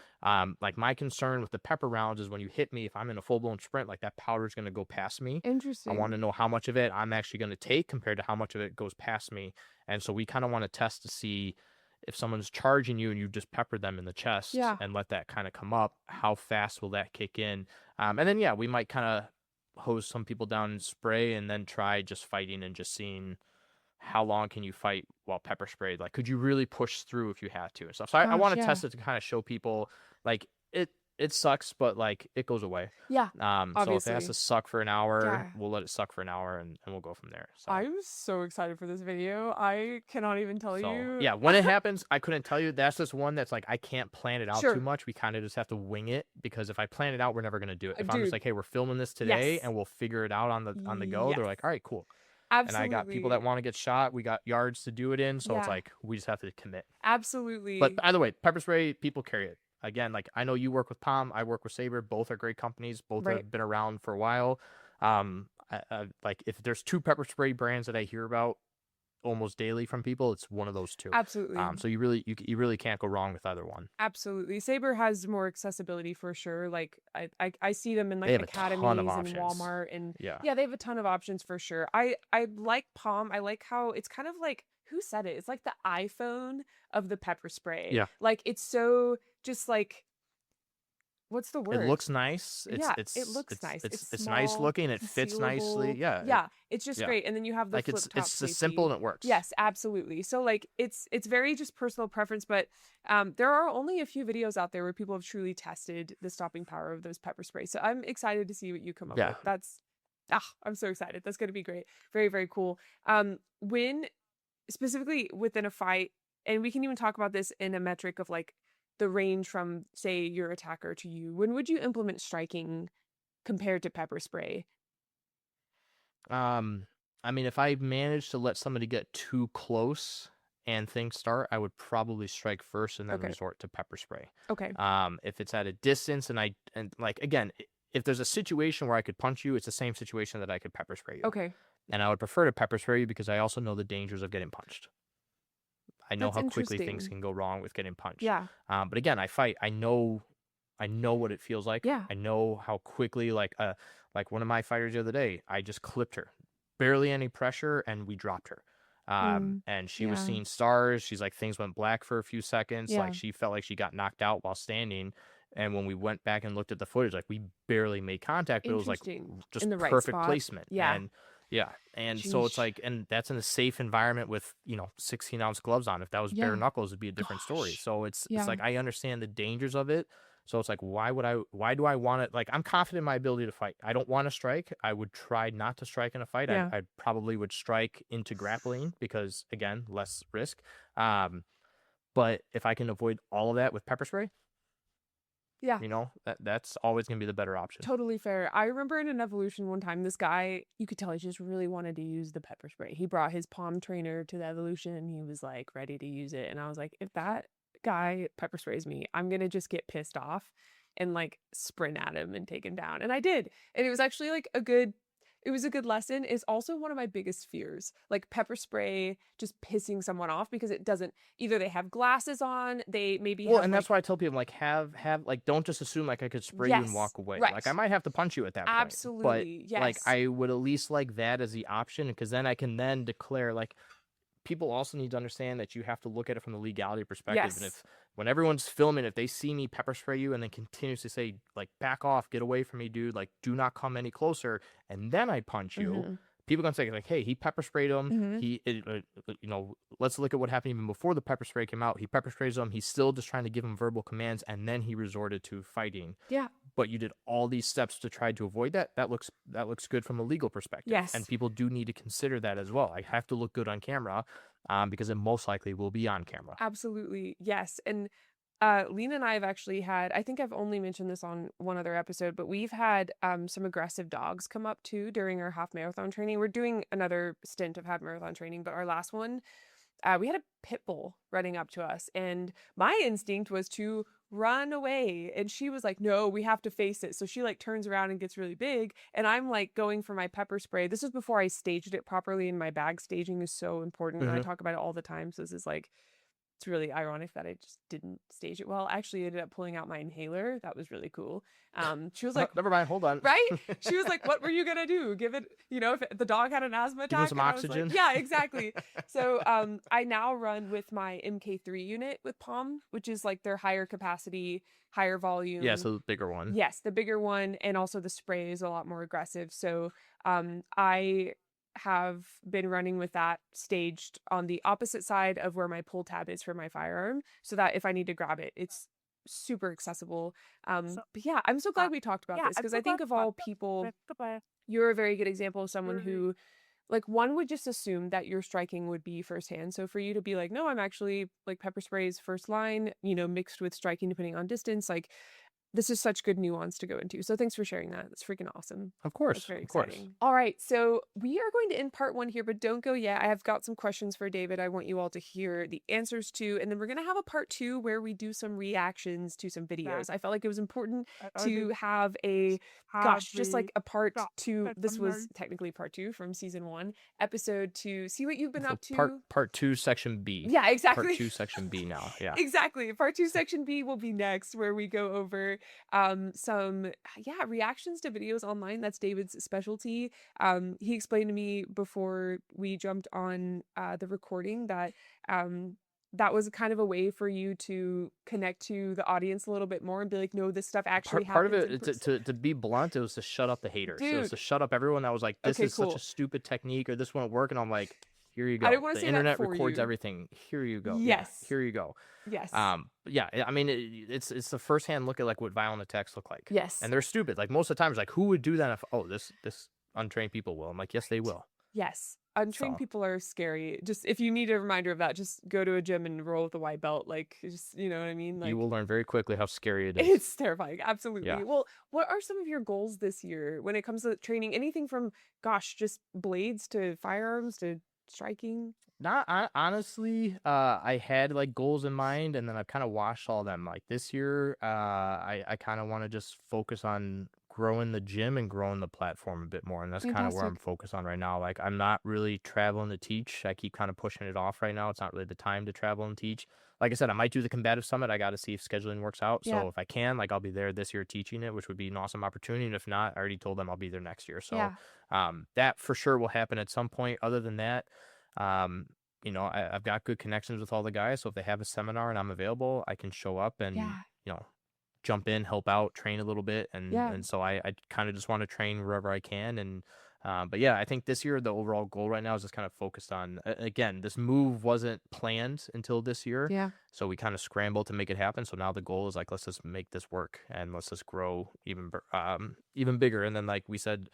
Like my concern with the pepper rounds is when you hit me, if I'm in a full blown sprint, like that powder is going to go past me. Interesting. I want to know how much of it I'm actually going to take compared to how much of it goes past me. And so we kind of want to test to see if someone's charging you and you just pepper them in the chest Yeah. and let that kind of come up, how fast will that kick in? And then, yeah, we might kind of hose some people down and spray, and then try just fighting and just seeing how long can you fight while pepper sprayed. Like, could you really push through if you had to and stuff? So I Gosh, want to yeah. test it to kind of show people like it sucks, but like it goes away. Yeah. So if it has Obviously. to suck for an hour, Yeah. we'll let it suck for an hour, and we'll go from there. So I'm so excited for this video. I cannot even tell you. yeah, when it happens, I couldn't tell you. That's just one that's like I can't plan it out Sure. too much. We kind of just have to wing it, because if I plan it out, we're never gonna do it. If I'm Dude. just like, hey, we're filming this today, Yes. and we'll figure it out on the go, they're Yes. like, all right, cool. Absolutely. And I got people that want to get shot. We got yards to do it in, so it's Yeah. like we just have to commit. Absolutely. But either way, pepper spray, people carry it. Again, like I know you work with Palm, I work with Saber. Both are great companies. Both Right. have been around for a while. Like if there's two pepper spray brands that I hear about almost daily from people, it's one of those two. Absolutely. So you really can't go wrong with either one. Absolutely. Saber has more accessibility for sure. Like I see them in like They have a ton of academies and options. Walmart, and Yeah. they have a ton of options for sure. I like Palm. I like how it's kind of like, who said it? It's like the iPhone of the pepper spray. Yeah. Like it's so just like, what's the word? It looks nice. Yeah, it looks nice. It's nice small, looking. It fits nicely. concealable. Yeah. Yeah, it's just yeah. great. And then you have the Like flip top it's just simple safety. and it works. Yes, absolutely. So like it's very just personal preference, but there are only a few videos out there where people have truly tested the stopping power of those pepper sprays. So I'm excited to see what you come up with. I'm so excited. That's going to be great. Very, very cool. When specifically within a fight, and we can even talk about this in a metric of like the range from, say, your attacker to you, when would you implement striking compared to pepper spray? I mean, if I manage to let somebody get too close and things start, I would probably strike first and then Okay. resort to pepper spray. Okay. If it's at a distance and like again, if there's a situation where I could punch you, it's the same situation that I could pepper spray you. Okay. And I would prefer to pepper spray you because I also know the dangers of getting punched. I know That's how quickly things interesting. can go wrong with getting punched. Yeah. But again, I fight. I know what it feels like. Yeah. I know how quickly, like one of my fighters the other day, I just clipped her, barely any pressure, and we dropped her. And she was yeah. seeing stars. She's like, things went black for a few seconds. Yeah. Like she felt like she got knocked out while standing. And when we went back and looked at the footage, like we barely made contact, but it was like Interesting. just In the right perfect spot. placement. Yeah. And so it's Sheesh. like, and that's in a safe environment with 16-ounce gloves on. If that was bare Yeah. knuckles, it'd be a different story. Gosh. So it's Yeah. like I understand the dangers of it. So it's like, why do I want it? Like, I'm confident in my ability to fight. I don't want to strike. I would try not to strike in a fight. Yeah. I probably would strike into grappling because, again, less risk. But if I can avoid all of that with pepper spray, Yeah. You know, that's always going to be the better option. Totally fair. I remember in an evolution one time, this guy, you could tell he just really wanted to use the pepper spray. He brought his palm trainer to the evolution and he was like ready to use it. And I was like, if that guy pepper sprays me, I'm going to just get pissed off and like sprint at him and take him down. And I did. And it was actually like it was a good lesson. It's also one of my biggest fears, like pepper spray just pissing someone off because it doesn't, either they have glasses on, they maybe Well, have and like, that's why I tell people like have like don't just assume like I could spray you and yes, walk away. right. Like I might have to punch you at that point. But Absolutely. like Yes. I would at least like that as the option, because then I can then declare like people also need to understand that you have to look at it from the legality perspective. And Yes. if when everyone's filming, if they see me pepper spray you and then continuously say like back off, get away from me, dude, like do not come any closer, and then I punch you, Mhm. people gonna say like, hey, he pepper sprayed him. Mhm. You know, let's look at what happened even before the pepper spray came out. He pepper sprays him. He's still just trying to give him verbal commands, and then he resorted to fighting. Yeah. But you did all these steps to try to avoid that. That looks good from a legal perspective. Yes. And people do need to consider that as well. I have to look good on camera, because it most likely will be on camera. Absolutely. Yes. And Lena and I have actually had, I think I've only mentioned this on one other episode, but we've had some aggressive dogs come up too during our half marathon training. We're doing another stint of half marathon training, but our last one, we had a pit bull running up to us, and my instinct was to run away. And she was like, no, we have to face it. So she like turns around and gets really big. And I'm like going for my pepper spray. This was before I staged it properly, and my bag staging is so important. And I talk about it all the time. So this is like, it's really ironic that I just didn't stage it well. I actually ended up pulling out my inhaler. That was really cool. She was like, never mind, hold on. right? She was like, what were you gonna do? Give it, you know, if the dog had an asthma Give him attack? some And I was like, oxygen. yeah, exactly. So I now run with my MK3 unit with Palm, which is like their higher capacity, higher volume. Yeah, so the bigger one. Yes, the bigger one, and also the spray is a lot more aggressive. So I have been running with that staged on the opposite side of where my pull tab is for my firearm, so that if I need to grab it, it's super accessible. But yeah, I'm so glad we talked about this, because I think of all people, you're a very good example of someone who, like, one would just assume that your striking would be firsthand. So for you to be like, no, I'm actually like pepper sprays first line, you know, mixed with striking depending on distance, like this is such good nuance to go into. So thanks for sharing that. That's freaking awesome. Of course. That's very of course. exciting. All right. So we are going to end part one here, but don't go yet. I have got some questions for David I want you all to hear the answers to. And then we're going to have a part two where we do some reactions to some videos. I felt like it was important to have a, just like a part two. This was technically part two from season one, episode two. See what you've been up to. Part two, section B. Yeah, exactly. Part two, section B now. Yeah. Exactly. Part two, section B will be next, where we go over some reactions to videos online. That's David's specialty. He explained to me before we jumped on the recording that that was kind of a way for you to connect to the audience a little bit more and be like, no, this stuff actually part of happens. it, to be blunt, it was to shut up the haters. Dude. It was to shut up everyone that was like, this Okay, is cool. such a stupid technique, or this won't work. And I'm like, here you go. I didn't want to The say that internet for records you. everything. Here you go. Yes. Yeah, here you go. Yes. Yeah, I mean, it's the firsthand look at like what violent attacks look like. Yes. And they're stupid. Like most of the time, it's like, who would do that if, this untrained people will? I'm like, yes, they will. Yes. Untrained So. people are scary. Just if you need a reminder of that, just go to a gym and roll with a white belt. Like, just, you know what I mean? Like, You will learn very quickly how scary it is. it's terrifying. Absolutely. Yeah. Well, what are some of your goals this year when it comes to training? Anything from, just blades to firearms to striking? Honestly, I had like goals in mind, and then I've kind of washed all them. Like this year, I kind of want to just focus on growing the gym and growing the platform a bit more, and that's kind of where I'm Fantastic. focused on right now. Like I'm not really traveling to teach. I keep kind of pushing it off right now. It's not really the time to travel and teach. Like I said, I might do the combative summit. I got to see if scheduling works out. Yeah. So if I can, like I'll be there this year teaching it, which would be an awesome opportunity. And if not, I already told them I'll be there next year. So Yeah. that for sure will happen at some point. Other than that, you know, I've got good connections with all the guys. So if they have a seminar and I'm available, I can show up and, Yeah. you know, jump in, help out, train a little bit. And, Yeah. and so I kind of just want to train wherever I can. And, but yeah, I think this year, the overall goal right now is just kind of focused on, again, this move wasn't planned until this year. Yeah. So we kind of scrambled to make it happen. So now the goal is like, let's just make this work and let's just grow even bigger. And then, like we said,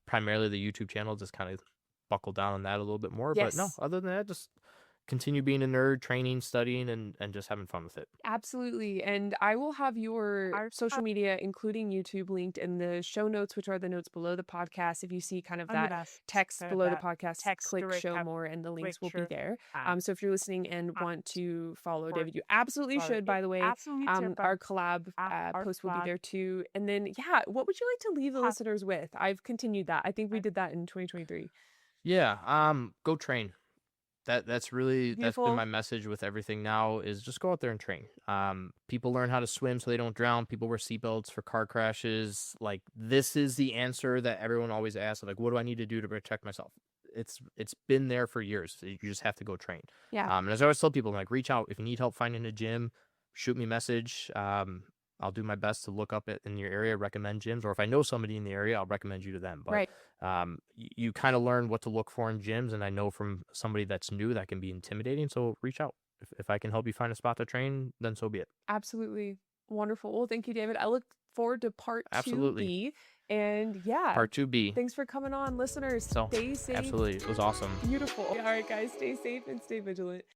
primarily the YouTube channel, just kind of buckle down on that a little bit more. But no, Yes. other than that, just continue being a nerd, training, studying, and just having fun with it. Absolutely. And I will have your social media, including YouTube, linked in the show notes, which are the notes below the podcast. If you see kind of that text below the podcast, click show more and the links will be there. So if you're listening and want to follow David, you absolutely should, by the way. Our collab post will be there too. And then, yeah, what would you like to leave the listeners with? I've continued that. I think we did that in 2023. Yeah. Go train. That's been Beautiful. my message with everything now is just go out there and train. People learn how to swim so they don't drown. People wear seatbelts for car crashes. Like, this is the answer that everyone always asks. Like, what do I need to do to protect myself? It's been there for years. So you just have to go train. Yeah. And as I always tell people, like, reach out if you need help finding a gym. Shoot me a message. I'll do my best to look up it in your area, recommend gyms, or if I know somebody in the area, I'll recommend you to them. But Right. You kind of learn what to look for in gyms, and I know from somebody that's new that can be intimidating. So reach out. If I can help you find a spot to train, then so be it. Absolutely. Wonderful. Well, thank you, David. I look forward to part Absolutely. 2B. And yeah, Part 2B. thanks for coming on, listeners. So Stay safe. absolutely, it was awesome. Beautiful. All right, guys, stay safe and stay vigilant.